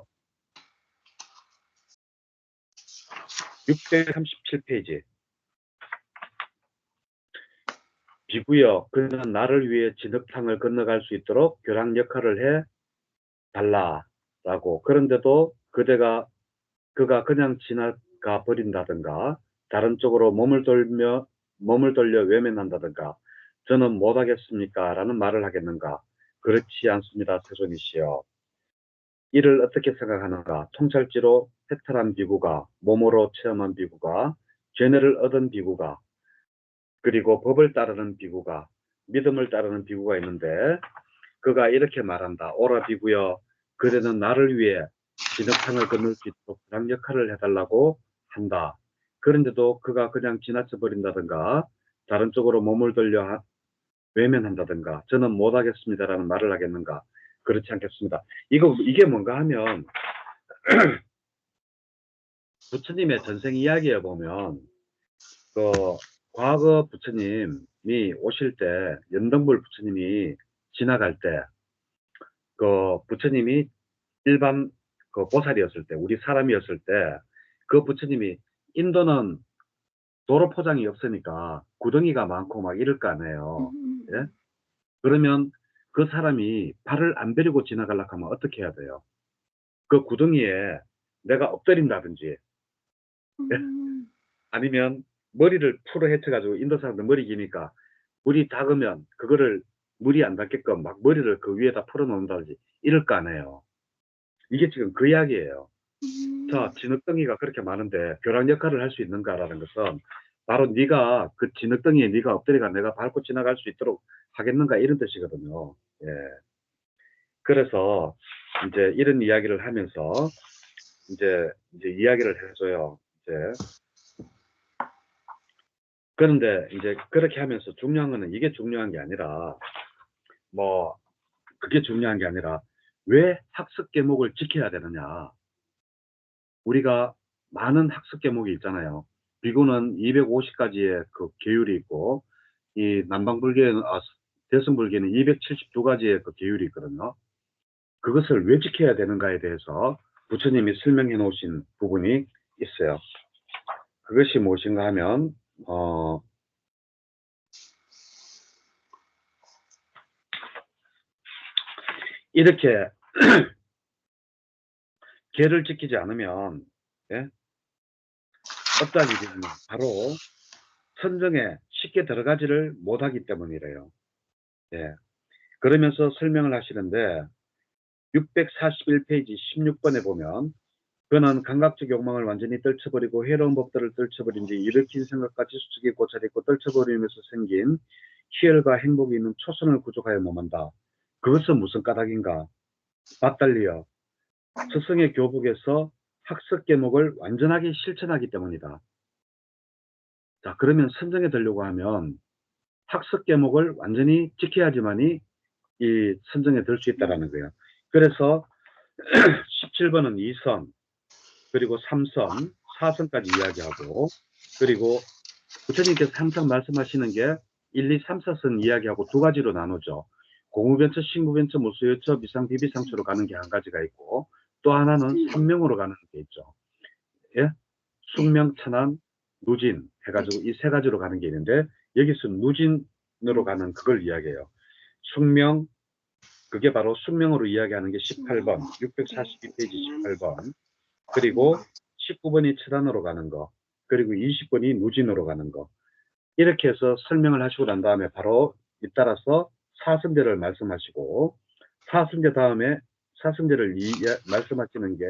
637페이지. 비구여, 그는 나를 위해 진흙탕을 건너갈 수 있도록 교랑 역할을 해 달라라고. 그런데도 그가 그냥 지나가 버린다든가 다른 쪽으로 몸을 돌려 외면한다든가 저는 못하겠습니까? 라는 말을 하겠는가? 그렇지 않습니다. 세존이시여. 이를 어떻게 생각하는가? 통찰지로 해탈한 비구가, 몸으로 체험한 비구가, 죄뇌를 얻은 비구가, 그리고 법을 따르는 비구가, 믿음을 따르는 비구가 있는데 그가 이렇게 말한다. 오라 비구여, 그대는 나를 위해 진흙탕을 건널 수 있도록 그런 역할을 해달라고 한다. 그런데도 그가 그냥 지나쳐 버린다든가 다른 쪽으로 몸을 돌려 외면한다든가 저는 못하겠습니다라는 말을 하겠는가? 그렇지 않겠습니다. 이게 뭔가 하면 부처님의 전생 이야기에 보면 그 과거 부처님이 오실 때 연등불 부처님이 지나갈 때 그 부처님이 일반 그 보살이었을 때 우리 사람이었을 때 그 부처님이 인도는 도로 포장이 없으니까 구덩이가 많고 막 이럴 거 아니에요. 예? 그러면 그 사람이 발을 안 베리고 지나가려고 하면 어떻게 해야 돼요? 그 구덩이에 내가 엎드린다든지 예? 아니면 머리를 풀어 헤쳐가지고 인도 사람들 머리 기니까 물이 닿으면 그거를 물이 안 닿게끔 막 머리를 그 위에다 풀어 놓는다든지 이럴 거 아니에요. 이게 지금 그 이야기예요. 자, 진흙덩이가 그렇게 많은데 벼락 역할을 할 수 있는가라는 것은 바로 네가 그 진흙덩이에 네가 엎드려가 내가 밟고 지나갈 수 있도록 하겠는가 이런 뜻이거든요. 예. 그래서 이제 이런 이야기를 하면서 이제 이야기를 해줘요. 이제 그런데 이제 그렇게 하면서 중요한 거는 이게 중요한 게 아니라 뭐 그게 중요한 게 아니라 왜 학습 계목을 지켜야 되느냐. 우리가 많은 학습 계목이 있잖아요. 비구는 250가지의 그 계율이 있고 이 남방불교에는 대승불교는 272가지의 그 계율이 있거든요. 그것을 왜 지켜야 되는가에 대해서 부처님이 설명해 놓으신 부분이 있어요. 그것이 무엇인가 하면 이렇게 계를 지키지 않으면 예? 어떤 일이 되면 바로 선정에 쉽게 들어가지를 못하기 때문이래요. 예. 그러면서 설명을 하시는데 641페이지 16번에 보면 그는 감각적 욕망을 완전히 떨쳐버리고 해로운 법들을 떨쳐버린 뒤 일으킨 생각까지 수축이 고찰있고 떨쳐버리면서 생긴 희열과 행복이 있는 초선을 구족하여 몸한다. 그것은 무슨 까닭인가? 맞달리여 스승의 교복에서 학습 계목을 완전하게 실천하기 때문이다. 자, 그러면 선정에 들려고 하면 학습 계목을 완전히 지켜야지만이 이 선정에 들 수 있다라는 거예요. 그래서 17번은 2선, 그리고 3선, 4선까지 이야기하고, 그리고 부처님께서 항상 말씀하시는 게 1, 2, 3, 4선 이야기하고 두 가지로 나누죠. 공우변처, 신구변처, 무수유처, 비상, 비비상처로 가는 게 한 가지가 있고, 또 하나는 삼명으로 가는 게 있죠. 예? 숙명, 천안, 누진 해가지고 이 세 가지로 가는 게 있는데, 여기서 누진으로 가는 그걸 이야기해요. 숙명, 그게 바로 숙명으로 이야기하는 게 18번, 642페이지 18번, 그리고 19번이 천안으로 가는 거, 그리고 20번이 누진으로 가는 거. 이렇게 해서 설명을 하시고 난 다음에 바로 잇따라서 사승제를 말씀하시고, 사승제 다음에 사승제를 말씀하시는 게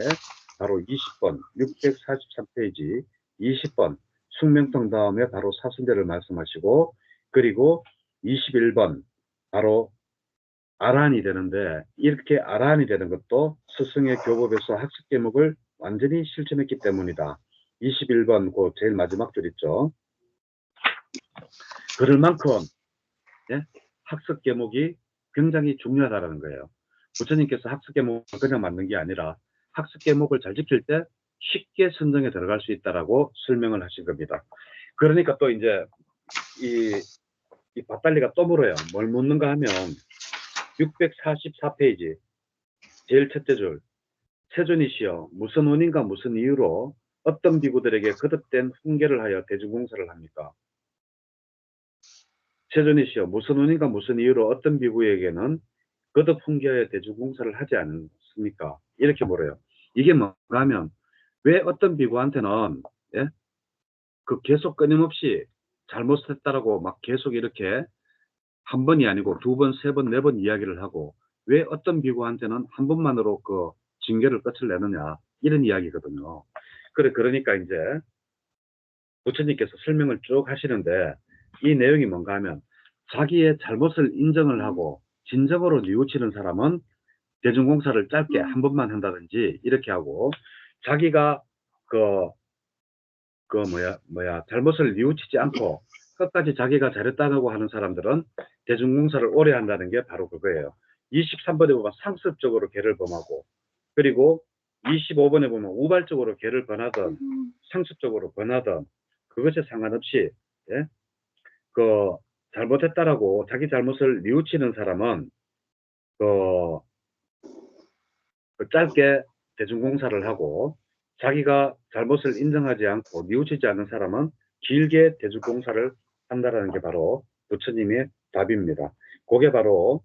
바로 20번, 643페이지 20번, 숙명통 다음에 바로 사승제를 말씀하시고, 그리고 21번, 바로 아란이 되는데, 이렇게 아란이 되는 것도 스승의 교법에서 학습 계목을 완전히 실천했기 때문이다. 21번, 그 제일 마지막 줄 있죠. 그럴 만큼, 예? 학습 계목이 굉장히 중요하다는 거예요. 부처님께서 학습 계목을 그냥 만든 게 아니라 학습 계목을 잘 지킬 때 쉽게 선정에 들어갈 수 있다라고 설명을 하신 겁니다. 그러니까 또 이제 이 밭달리가 또 물어요. 뭘 묻는가 하면 644페이지 제일 첫째 줄, 세존이시여 무슨 원인과 무슨 이유로 어떤 비구들에게 거듭된 훈계를 하여 대중공사를 합니까? 세존이시여 무슨 원인과 무슨 이유로 어떤 비구에게는 거듭 훈계하여 대중공사를 하지 않습니까? 이렇게 물어요. 이게 뭔가 하면 왜 어떤 비구한테는 예? 그 계속 끊임없이 잘못했다라고 막 계속 이렇게 한 번이 아니고 두 번, 세 번, 네 번 이야기를 하고 왜 어떤 비구한테는 한 번만으로 그 징계를 끝을 내느냐 이런 이야기거든요. 그러니까 이제 부처님께서 설명을 쭉 하시는데 이 내용이 뭔가 하면 자기의 잘못을 인정을 하고 진정으로 뉘우치는 사람은 대중공사를 짧게 한 번만 한다든지 이렇게 하고 자기가 잘못을 뉘우치지 않고 끝까지 자기가 잘했다고 하는 사람들은 대중공사를 오래 한다는 게 바로 그거예요. 23번에 보면 상습적으로 계를 범하고 그리고 25번에 보면 우발적으로 계를 범하든 상습적으로 범하든 그것에 상관없이 예? 그 잘못했다라고 자기 잘못을 뉘우치는 사람은 그 짧게 대중공사를 하고 자기가 잘못을 인정하지 않고 뉘우치지 않는 사람은 길게 대중공사를 한다라는 게 바로 부처님의 답입니다. 그게 바로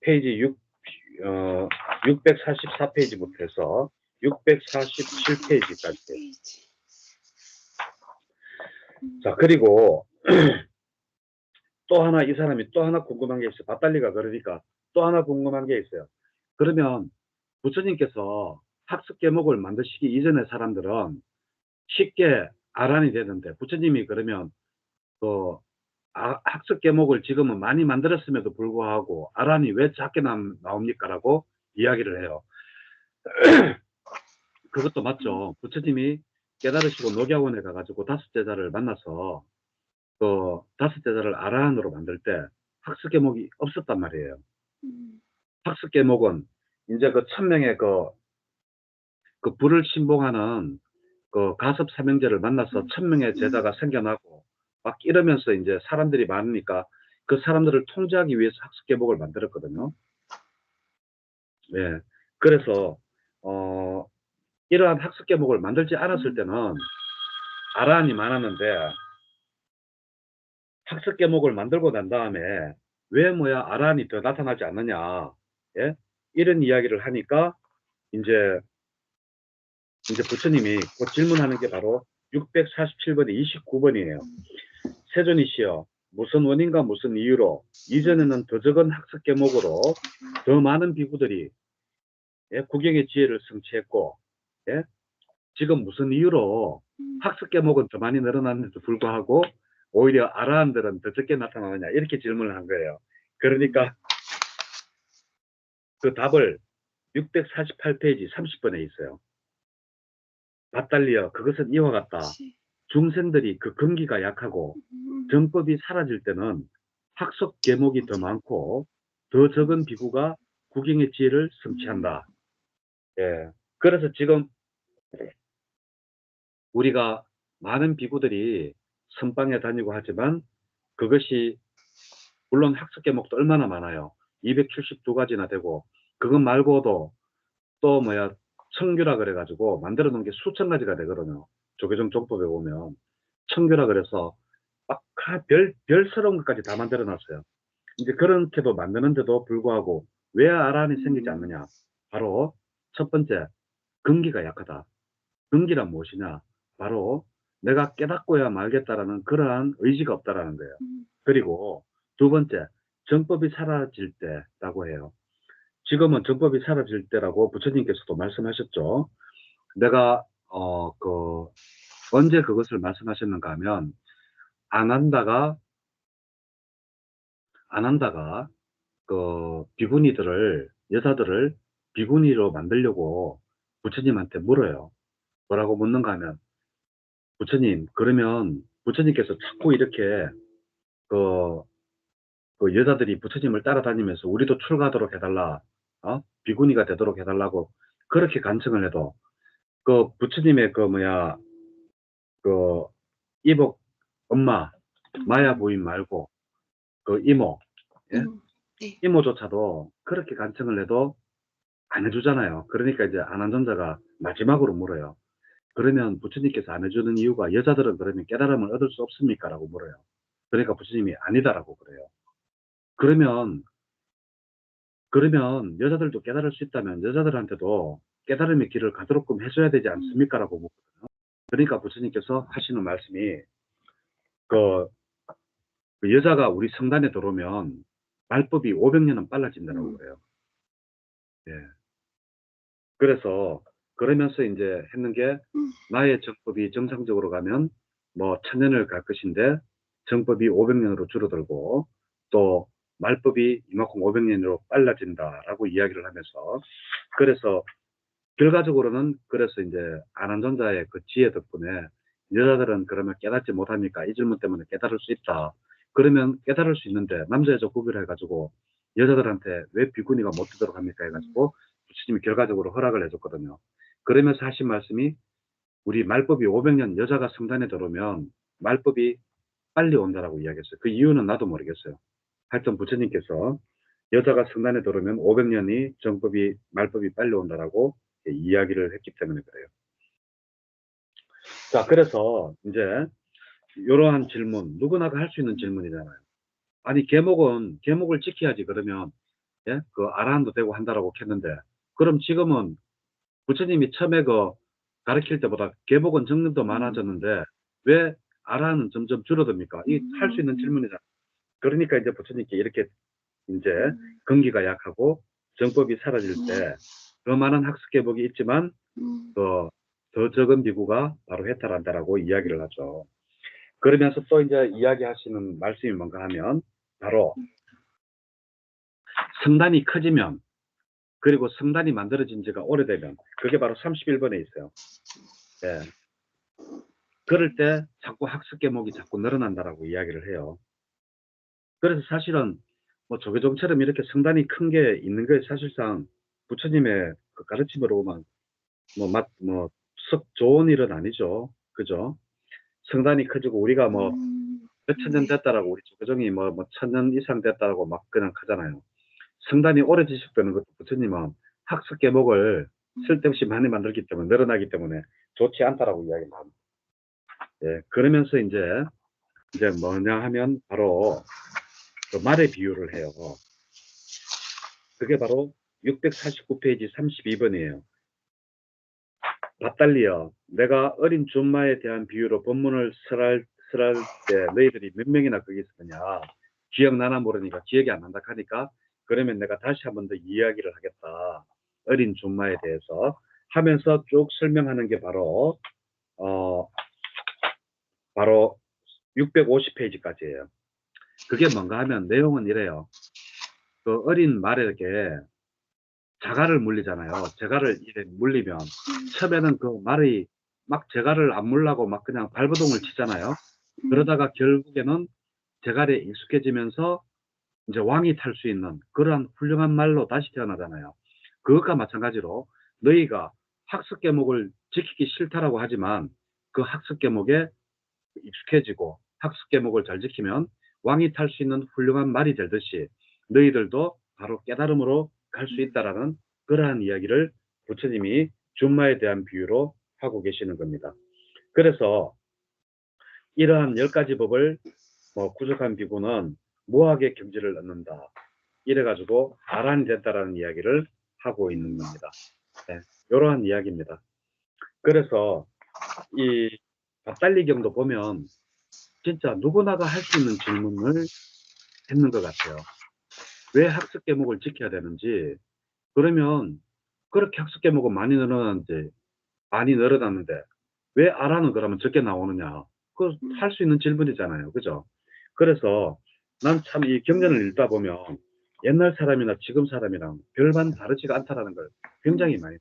페이지 644페이지부터 해서 647페이지까지. 자, 그리고 또 하나 이 사람이 또 하나 궁금한 게 있어요. 밭달리가 그러니까 또 하나 궁금한 게 있어요. 그러면 부처님께서 학습 계목을 만드시기 이전의 사람들은 쉽게 아란이 되는데 부처님이 그러면 그 학습 계목을 지금은 많이 만들었음에도 불구하고 아란이 왜 작게 나옵니까라고 이야기를 해요. 그것도 맞죠. 부처님이 깨달으시고 녹야원에 가가지고 다섯 제자를 만나서 그 다섯 제자를 아라한으로 만들 때 학습 계목이 없었단 말이에요. 학습 계목은 이제 그 천명의 그 불을 신봉하는 그 가섭 삼형제를 만나서 천명의 제자가 생겨나고 막 이러면서 이제 사람들이 많으니까 그 사람들을 통제하기 위해서 학습 계목을 만들었거든요. 네. 그래서 이러한 학습 계목을 만들지 않았을 때는 아라한이 많았는데 학습 계목을 만들고 난 다음에 왜 아라한이 더 나타나지 않느냐, 예? 이런 이야기를 하니까 이제 부처님이 그 질문하는 게 바로 647번에 29번이에요. 세존이시여 무슨 원인과 무슨 이유로 이전에는 더 적은 학습 계목으로 더 많은 비구들이 예? 구경의 지혜를 성취했고 예? 지금 무슨 이유로 학습 계목은 더 많이 늘어났는데도 불구하고 오히려 아라한들은 더 적게 나타나느냐 이렇게 질문을 한 거예요. 그러니까 그 답을 648페이지 30번에 있어요. 밭달리여 그것은 이와 같다. 중생들이 그 근기가 약하고 정법이 사라질 때는 학습 계목이 더 많고 더 적은 비구가 구경의 지혜를 성취한다. 예. 그래서 지금 우리가 많은 비구들이 선방에 다니고 하지만 그것이 물론 학습 계목도 얼마나 많아요. 272가지나 되고 그것 말고도 또 청규라 그래가지고 만들어 놓은 게 수천 가지가 되거든요. 조계종 종법에 보면 청규라 그래서 막 별스러운 것까지 다 만들어 놨어요. 이제 그렇게도 만드는데도 불구하고 왜 아란이 생기지 않느냐? 바로 첫 번째 근기가 약하다. 근기란 무엇이냐? 바로 내가 깨닫고야 말겠다라는 그러한 의지가 없다라는 거예요. 그리고 두 번째 정법이 사라질 때라고 해요. 지금은 정법이 사라질 때라고 부처님께서도 말씀하셨죠. 내가 언제 그것을 말씀하셨는가 하면 안 한다가 그 비구니들을 여자들을 비구니로 만들려고 부처님한테 물어요. 뭐라고 묻는가 하면 부처님 그러면 부처님께서 자꾸 이렇게 그 그 여자들이 부처님을 따라다니면서 우리도 출가하도록 해달라, 비구니가 되도록 해달라고 그렇게 간청을 해도 그 부처님의 그 뭐야 그 이복 엄마 마야 부인 말고 그 이모, 예? 네. 이모조차도 그렇게 간청을 해도 안 해주잖아요. 그러니까 이제 안한전자가 마지막으로 물어요. 그러면 부처님께서 안 해주는 이유가 여자들은 그러면 깨달음을 얻을 수 없습니까? 라고 물어요. 그러니까 부처님이 아니다라고 그래요. 그러면 여자들도 깨달을 수 있다면 여자들한테도 깨달음의 길을 가도록끔 해줘야 되지 않습니까? 라고 묻거든요. 그러니까 부처님께서 하시는 말씀이 그, 그 여자가 우리 성단에 들어오면 말법이 500년은 빨라진다라고 그래요. 예. 그래서 그러면서 이제 했는 게 나의 정법이 정상적으로 가면 뭐 1000년을 갈 것인데 정법이 500년으로 줄어들고 또 말법이 이만큼 500년으로 빨라진다라고 이야기를 하면서 그래서 결과적으로는 그래서 이제 안한전자의 그 지혜 덕분에 여자들은 그러면 깨닫지 못합니까? 이 질문 때문에 깨달을 수 있다. 그러면 깨달을 수 있는데 남자 여자 구별해가지고 여자들한테 왜 비구니가 못 되도록 합니까? 해가지고 부처님이 결과적으로 허락을 해줬거든요. 그러면서 하신 말씀이 우리 말법이 500년 여자가 성단에 들어오면 말법이 빨리 온다라고 이야기했어요. 그 이유는 나도 모르겠어요. 하여튼 부처님께서 여자가 성단에 들어오면 500년이 정법이 말법이 빨리 온다라고 이야기를 했기 때문에 그래요. 자, 그래서 이제 이러한 질문 누구나가 할 수 있는 질문이잖아요. 아니 계목을 지켜야지 그러면 예? 그 아라한도 되고 한다라고 했는데 그럼 지금은 부처님이 처음에 그 가르칠 때보다 계목은 정림도 많아졌는데 왜 아라한은 점점 줄어듭니까? 이 할 수 있는 질문이잖아요. 그러니까 이제 부처님께 이렇게 이제根기가 약하고 정법이 사라질 때 더 많은 학습 계복이 있지만 더 적은 비구가 바로 해탈한다라고 이야기를 하죠. 그러면서 또 이제 이야기하시는 말씀이 뭔가 하면 바로 성단이 커지면 그리고 성단이 만들어진 지가 오래되면 그게 바로 31번에 있어요. 예. 그럴 때 자꾸 학습 계목이 자꾸 늘어난다라고 이야기를 해요. 그래서 사실은 뭐 조계종처럼 이렇게 성단이 큰 게 있는 게 사실상 부처님의 그 가르침으로 보면 썩 좋은 일은 아니죠. 그죠? 성단이 커지고 우리가 뭐 몇천 년 됐다라고 우리 조계종이 뭐 1000년 이상 됐다라고 막 그냥 하잖아요. 성단이 오래 지속되는 것도 부처님은 학습 계목을 쓸데없이 많이 만들기 때문에 늘어나기 때문에 좋지 않다라고 이야기를 합니다. 예, 그러면서 이제 뭐냐 하면 바로 그 말의 비유를 해요. 그게 바로 649페이지 32번이에요. 밧달리여, 내가 어린 준마에 대한 비유로 본문을 설할 때 너희들이 몇 명이나 거기 있었느냐. 기억나나 모르니까 기억이 안 난다 하니까 그러면 내가 다시 한 번 더 이야기를 하겠다. 어린 준마에 대해서 하면서 쭉 설명하는 게 바로 650페이지까지예요. 그게 뭔가 하면 내용은 이래요. 그 어린 말에게 자갈을 물리잖아요. 자갈을 이래 물리면 처음에는 그 말이 막 자갈을 안 물라고 막 그냥 발버둥을 치잖아요. 그러다가 결국에는 자갈에 익숙해지면서 이제 왕이 탈 수 있는 그러한 훌륭한 말로 다시 태어나잖아요. 그것과 마찬가지로 너희가 학습 계목을 지키기 싫다라고 하지만 그 학습 계목에 익숙해지고 학습 계목을 잘 지키면 왕이 탈 수 있는 훌륭한 말이 되듯이 너희들도 바로 깨달음으로 갈 수 있다라는 그러한 이야기를 부처님이 준마에 대한 비유로 하고 계시는 겁니다. 그래서 이러한 10가지 법을 구족한 비구는 무학의 경지를 얻는다. 이래가지고 아란이 됐다라는 이야기를 하고 있는 겁니다. 네, 이러한 이야기입니다. 그래서 이 밧달리경도 보면 진짜 누구나가 할 수 있는 질문을 했는 것 같아요. 왜 학습 계목을 지켜야 되는지, 그러면 그렇게 학습 계목은 많이 늘어났는데 왜 아라는 그러면 적게 나오느냐. 그 할 수 있는 질문이잖아요. 그죠? 그래서 난 참 이 경전을 읽다 보면 옛날 사람이나 지금 사람이랑 별반 다르지가 않다라는 걸 굉장히 많이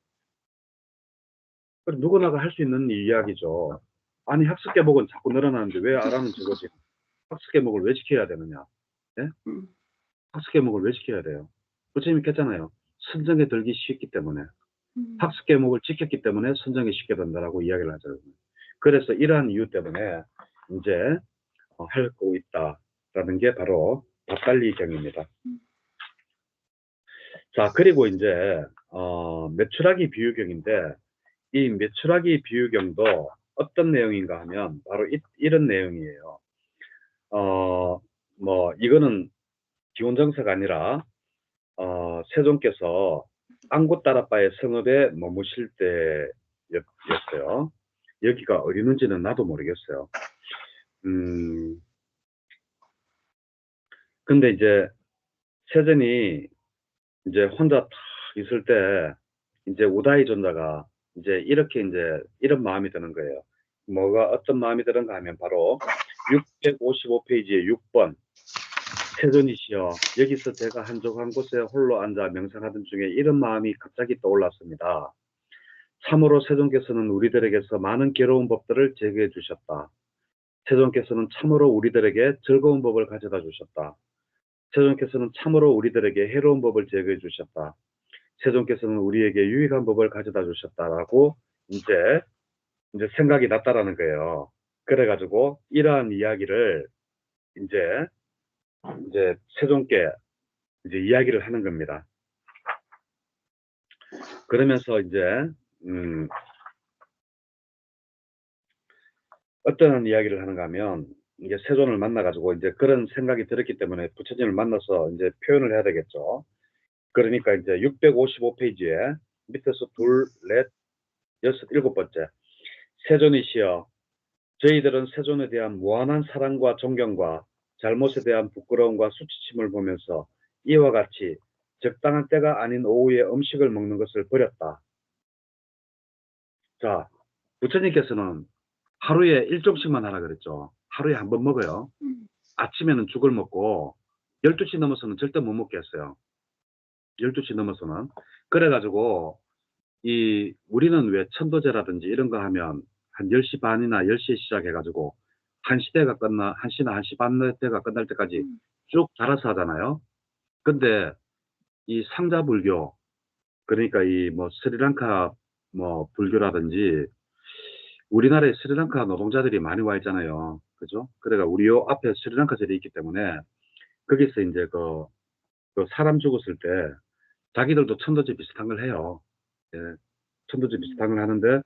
누구나가 할 수 있는 이야기죠. 아니 학습 계목은 자꾸 늘어나는데 왜 아라는 적어지? 학습 계목을 왜 지켜야 되느냐? 네? 학습 과목을 왜 지켜야 돼요? 부처님이 했잖아요. 선정에 들기 쉽기 때문에. 학습 과목을 지켰기 때문에 선정이 쉽게 된다라고 이야기를 하잖아요. 그래서 이러한 이유 때문에 이제 하고 있다라는 게 바로 밥달리경입니다. 자, 그리고 이제 매출하기 비유경인데 이 매출하기 비유경도 어떤 내용인가 하면 바로 이런 내용이에요. 뭐 이거는 기원정사가 아니라 세종께서 안굿다라빠의 성읍에 머무실 때였어요. 여기가 어디 있는지는 나도 모르겠어요. 근데 이제 세존이 이제 혼자 탁 있을 때 이제 우다이 존자가 이제 이렇게 이제 이런 마음이 드는 거예요. 뭐가 어떤 마음이 드는가 하면 바로 655페이지에 6번 세존이시여 여기서 제가 한적한 곳에 홀로 앉아 명상하던 중에 이런 마음이 갑자기 떠올랐습니다. 참으로 세존께서는 우리들에게서 많은 괴로운 법들을 제거해 주셨다. 세존께서는 참으로 우리들에게 즐거운 법을 가져다 주셨다. 세존께서는 참으로 우리들에게 해로운 법을 제거해 주셨다. 세존께서는 우리에게 유익한 법을 가져다 주셨다라고 이제 생각이 났다라는 거예요. 그래가지고 이러한 이야기를 이제 세존께 이제 이야기를 하는 겁니다. 그러면서 이제 어떤 이야기를 하는가 하면 이제 세존을 만나가지고 이제 그런 생각이 들었기 때문에 부처님을 만나서 이제 표현을 해야 되겠죠. 그러니까 이제 655페이지에 밑에서 둘, 넷, 여섯, 일곱 번째 세존이시여 저희들은 세존에 대한 무한한 사랑과 존경과 잘못에 대한 부끄러움과 수치심을 보면서 이와 같이 적당한 때가 아닌 오후에 음식을 먹는 것을 버렸다. 자, 부처님께서는 하루에 일종씩만 하라 그랬죠. 하루에 한 번 먹어요. 아침에는 죽을 먹고 12시 넘어서는 절대 못 먹겠어요. 12시 넘어서는. 그래가지고 우리는 왜 천도제라든지 이런 거 하면 한 10시 반이나 10시에 시작해가지고 1시대가 끝나, 1시나 1시 반 때가 끝날 때까지 쭉 달아서 하잖아요. 근데 이 상자불교, 그러니까 이 뭐 스리랑카 뭐 불교라든지 우리나라에 스리랑카 노동자들이 많이 와 있잖아요. 그죠? 그래가 우리 요 앞에 스리랑카 절이 있기 때문에 거기서 이제 그 사람 죽었을 때 자기들도 천도제 비슷한 걸 해요. 예, 천도제 비슷한 걸 하는데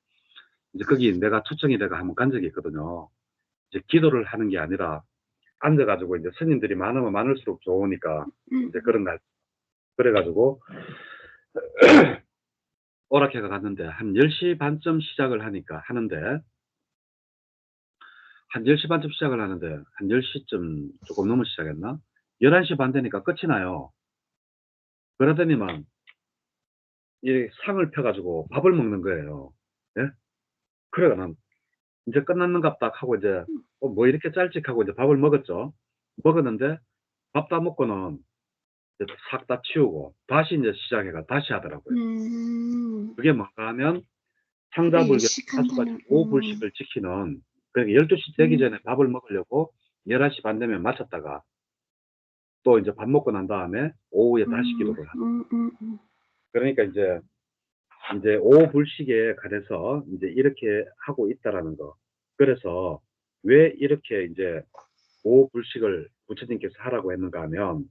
이제 거기 내가 초청이 돼가 한번 간 적이 있거든요. 이제 기도를 하는 게 아니라 앉아가지고 이제 스님들이 많으면 많을수록 좋으니까 이제 그런 날 그래가지고 오락회가 갔는데 한 10시 반쯤 시작을 하는데 한 10시 반쯤 시작을 하는데 한 10시쯤 조금 넘어 시작했나? 11시 반 되니까 끝이 나요. 그러더니만 이 상을 펴가지고 밥을 먹는 거예요. 예? 그래가 난 이제 끝났는갑다 하고 이제 뭐 이렇게 짤찍하고 이제 밥을 먹었죠. 먹었는데 밥 다 먹고는 싹 다 치우고 다시 이제 시작해가 다시 하더라고요. 그게 뭔가 하면 상자불교 다섯 가지 오불식을 지키는 그러니까 12시 되기 전에 밥을 먹으려고 11시 반 되면 마쳤다가 또 이제 밥 먹고 난 다음에 오후에 다시 기도를 하죠. 그러니까 이제 오불식에 관해서 이제 이렇게 하고 있다라는 거. 그래서 왜 이렇게 이제 오불식을 부처님께서 하라고 했는가 하면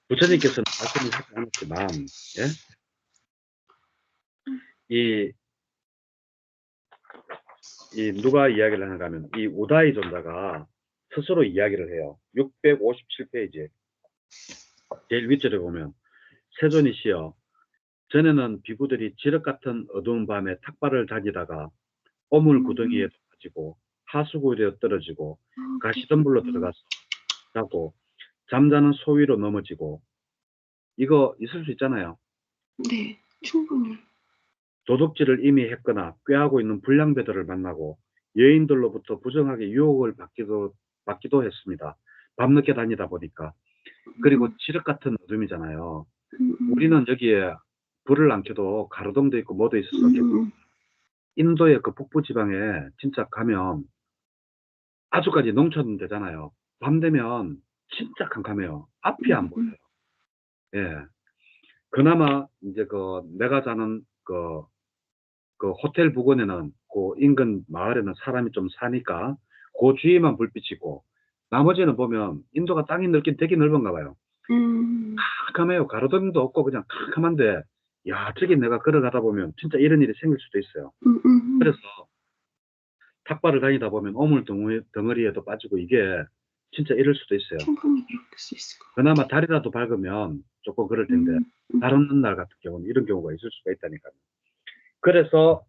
부처님께서는 말씀을 하지 않았지만 예? 누가 이야기를 하는가 하면 이 우다이 존자가 스스로 이야기를 해요. 657페이지 제일 윗줄에 보면 세존이시여 전에는 비구들이 지륵 같은 어두운 밤에 탁발을 다니다가 오물 구덩이에 빠지고 하수구에 떨어지고 가시덤불로 들어가서 자고 잠자는 소위로 넘어지고 이거 있을 수 있잖아요. 네, 충분히. 도둑질을 이미 했거나 꾀하고 있는 불량배들을 만나고 여인들로부터 부정하게 유혹을 받기도 했습니다. 밤늦게 다니다 보니까. 그리고 지륵 같은 어둠이잖아요. 우리는 여기에 불을 안 켜도 가로등도 있고 뭐도 있어서 인도의 그 북부 지방에 진짜 가면 아주까지 농촌 되잖아요. 밤 되면 진짜 캄캄해요. 앞이 안 보여요. 예. 그나마 이제 내가 자는 그 호텔 부근에는 그 인근 마을에는 사람이 좀 사니까 그 주위만 불빛이 있고 나머지는 보면 인도가 땅이 되게 넓은가 봐요. 캄캄해요. 가로등도 없고 그냥 캄캄한데 야, 저기 내가 걸어가다 보면 진짜 이런 일이 생길 수도 있어요. 그래서 탁발을 다니다 보면 오물 덩어리에도 빠지고 이게 진짜 이럴 수도 있어요. 충분히 그럴 수 있을 것 그나마 달이라도 밝으면 조금 그럴 텐데 달 없는 날 같은 경우는 이런 경우가 있을 수가 있다니까요. 그래서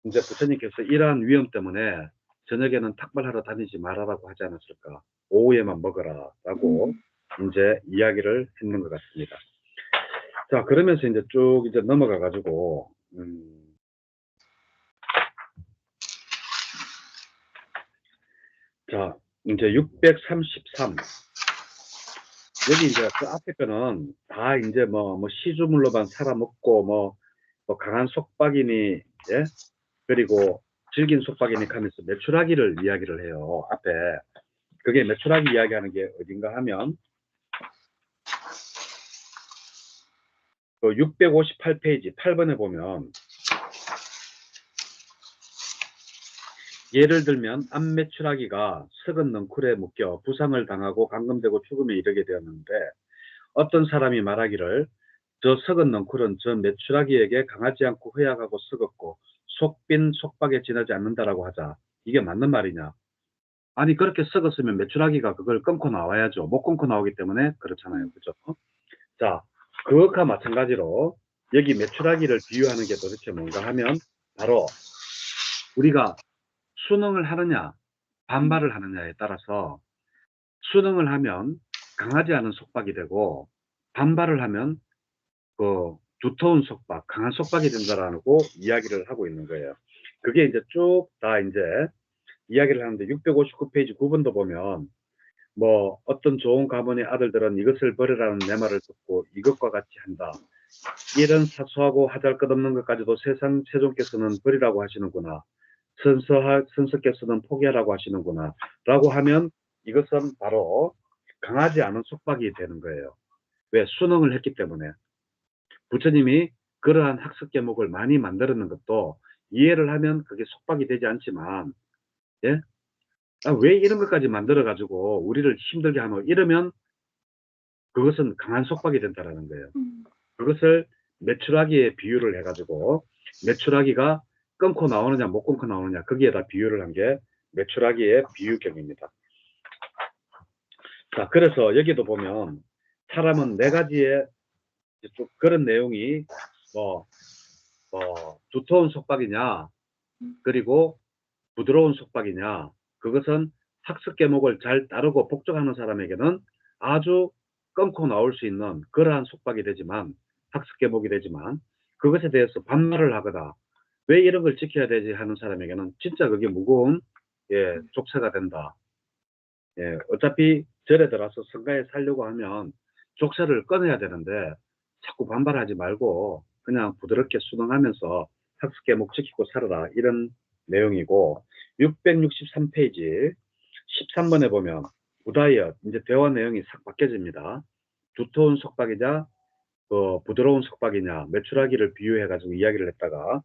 이제 부처님께서 이러한 위험 때문에 저녁에는 탁발하러 다니지 말아라고 하지 않았을까. 오후에만 먹어라라고 이제 이야기를 했는 것 같습니다. 자, 그러면서 이제 쭉 이제 넘어가 가지고 자, 이제 633 여기 이제 그 앞에 거는 다 이제 뭐 시주물로만 살아먹고 뭐 강한 속박이니 예? 그리고 질긴 속박이니 하면서 메추라기를 이야기를 해요. 앞에 그게 메추라기 이야기하는 게 어딘가 하면 그 658페이지 8번에 보면 예를 들면 암메추라기가 썩은 넝쿨에 묶여 부상을 당하고 감금되고 죽음에 이르게 되었는데 어떤 사람이 말하기를 저 썩은 넝쿨은 저 메추라기에게 강하지 않고 허약하고 썩었고 속빈 속박에 지나지 않는다라고 하자. 이게 맞는 말이냐? 아니 그렇게 썩었으면 메추라기가 그걸 끊고 나와야죠. 못 끊고 나오기 때문에 그렇잖아요. 그죠? 자, 그것과 마찬가지로 여기 메추라기를 비유하는 게 도대체 뭔가 하면 바로 우리가 순응을 하느냐 반발을 하느냐에 따라서 순응을 하면 강하지 않은 속박이 되고 반발을 하면 그 두터운 속박, 강한 속박이 된다라고 이야기를 하고 있는 거예요. 그게 이제 쭉 다 이제 이야기를 하는데 659페이지 9번도 보면 뭐 어떤 좋은 가문의 아들들은 이것을 버리라는 내 말을 듣고 이것과 같이 한다. 이런 사소하고 하잘것없는 것까지도 세상 세종께서는 버리라고 하시는구나. 선서께서는 포기하라고 하시는구나. 라고 하면 이것은 바로 강하지 않은 속박이 되는 거예요. 왜? 순응을 했기 때문에. 부처님이 그러한 학습 계목을 많이 만들었는 것도 이해를 하면 그게 속박이 되지 않지만, 예? 왜 이런 것까지 만들어가지고 우리를 힘들게 하노? 이러면 그것은 강한 속박이 된다라는 거예요. 그것을 메추라기에 비유를 해가지고 메추라기가 끊고 나오느냐 못 끊고 나오느냐 거기에다 비유를 한 게 메추라기의 비유격입니다. 자, 그래서 여기도 보면 사람은 네 가지의 그런 내용이 뭐 두터운 속박이냐 그리고 부드러운 속박이냐 그것은 학습 계목을 잘 따르고 복종하는 사람에게는 아주 끊고 나올 수 있는 그러한 속박이 되지만 학습 계목이 되지만 그것에 대해서 반말을 하거나 왜 이런 걸 지켜야 되지 하는 사람에게는 진짜 그게 무거운 족쇄가 된다. 어차피 절에 들어서 성가에 살려고 하면 족쇄를 끊어야 되는데 자꾸 반발하지 말고 그냥 부드럽게 순응하면서 학습 계목 지키고 살아라 이런 내용이고 663페이지 13번에 보면 부다이어 이제 대화 내용이 싹 바뀌어집니다. 두터운 속박이냐 부드러운 속박이냐 메추라기를 비유해 가지고 이야기를 했다가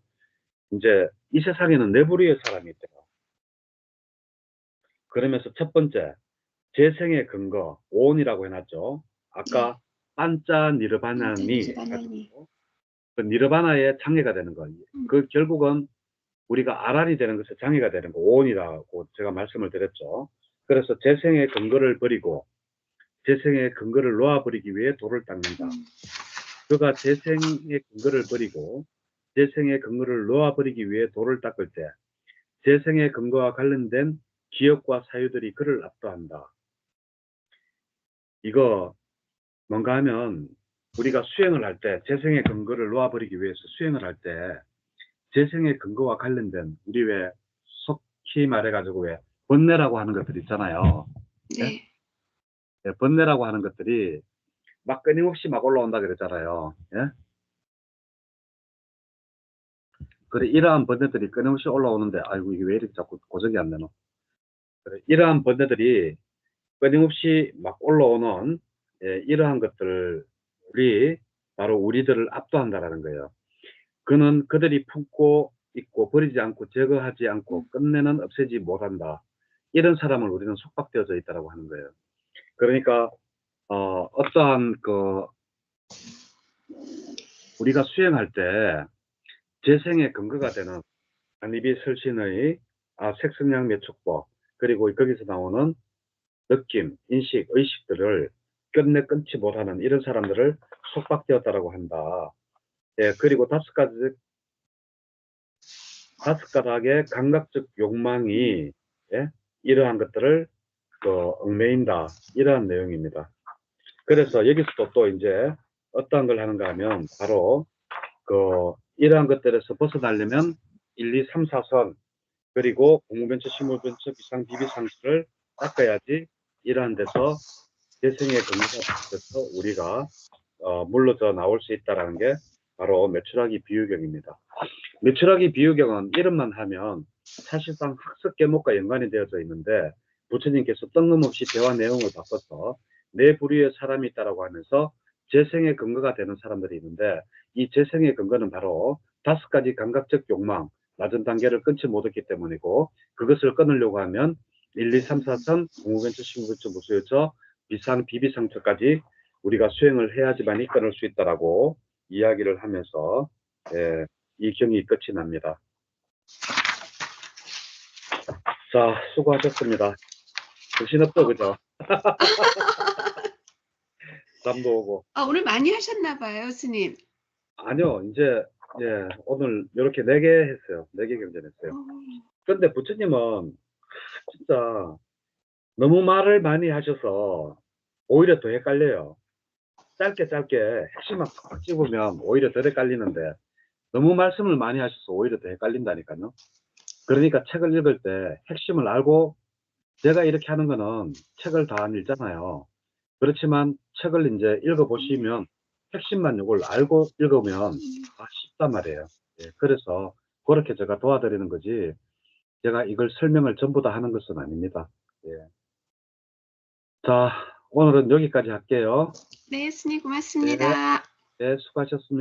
이제 이 세상에는 네 부류의 사람이 있대요. 그러면서 첫 번째 재생의 근거 오온이라고 해놨죠. 아까 반짜 니르바나니 해가지고 그 니르바나의 장애가 되는 거. 그 결국은 우리가 아란이 되는 것에 장애가 되는 거 오온이라고 제가 말씀을 드렸죠. 그래서 재생의 근거를 버리고 재생의 근거를 놓아버리기 위해 돌을 닦는다. 그가 재생의 근거를 버리고 재생의 근거를 놓아버리기 위해 돌을 닦을 때 재생의 근거와 관련된 기억과 사유들이 그를 압도한다. 이거 뭔가 하면 우리가 수행을 할 때 재생의 근거를 놓아버리기 위해서 수행을 할 때 재생의 근거와 관련된 우리 왜 속히 말해가지고 왜 번뇌라고 하는 것들 있잖아요. 네. 예? 번뇌라고 하는 것들이 막 끊임없이 막 올라온다 그랬잖아요. 예? 그래 이러한 번뇌들이 끊임없이 올라오는데 아이고 이게 왜 이렇게 자꾸 고정이 안 되노? 그래 이러한 번뇌들이 끊임없이 막 올라오는 이러한 것들이 바로 우리들을 압도한다라는 거예요. 그는 그들이 품고 있고 버리지 않고 제거하지 않고 끝내는 없애지 못한다. 이런 사람을 우리는 속박되어져 있다라고 하는 거예요. 그러니까 어떠한 우리가 수행할 때 재생의 근거가 되는 안리비 설신의 색성량 매축법, 그리고 거기서 나오는 느낌, 인식, 의식들을 끝내 끊지 못하는 이런 사람들을 속박되었다라고 한다. 예, 그리고 다섯 가닥의 감각적 욕망이 이러한 것들을 얽매인다. 이러한 내용입니다. 그래서 여기서도 또 이제 어떠한 걸 하는가 하면 바로 이러한 것들에서 벗어나려면 1, 2, 3, 4선 그리고 공무변처, 식물변처, 비상, 비비상처를 닦아야지 이러한 데서 재생의 근거가 돼서 우리가 물러져 나올 수 있다는 게 바로 매출하기 비유경입니다. 매출하기 비유경은 이름만 하면 사실상 학습 계목과 연관이 되어져 있는데 부처님께서 뜬금없이 대화 내용을 바꿔서 내 부류에 사람이 있다라고 하면서 재생의 근거가 되는 사람들이 있는데 이 재생의 근거는 바로 5가지 감각적 욕망, 낮은 단계를 끊지 못했기 때문이고 그것을 끊으려고 하면 1, 2, 3, 4선, 공무변처, 식물변처, 무수유처, 비상, 비비상처까지 우리가 수행을 해야지만이 끊을 수 있다라고 이야기를 하면서 이 경이 끝이 납니다. 자, 수고하셨습니다. 정신없죠, 그죠? 잠도 오고. 오늘 많이 하셨나 봐요, 스님. 아니요, 이제, 오늘 이렇게 4개 했어요. 4개 경전했어요. 근데 부처님은 진짜 너무 말을 많이 하셔서 오히려 더 헷갈려요. 짧게 핵심만 팍 집으면 오히려 더 헷갈리는데 너무 말씀을 많이 하셔서 오히려 더 헷갈린다니까요. 그러니까 책을 읽을 때 핵심을 알고 제가 이렇게 하는 거는 책을 다 안 읽잖아요. 그렇지만 책을 이제 읽어보시면 핵심만 이걸 알고 읽으면 쉽단 말이에요. 예, 그래서 그렇게 제가 도와드리는 거지 제가 이걸 설명을 전부 다 하는 것은 아닙니다. 예. 자, 오늘은 여기까지 할게요. 네, 스님 네, 고맙습니다. 네, 수고하셨습니다.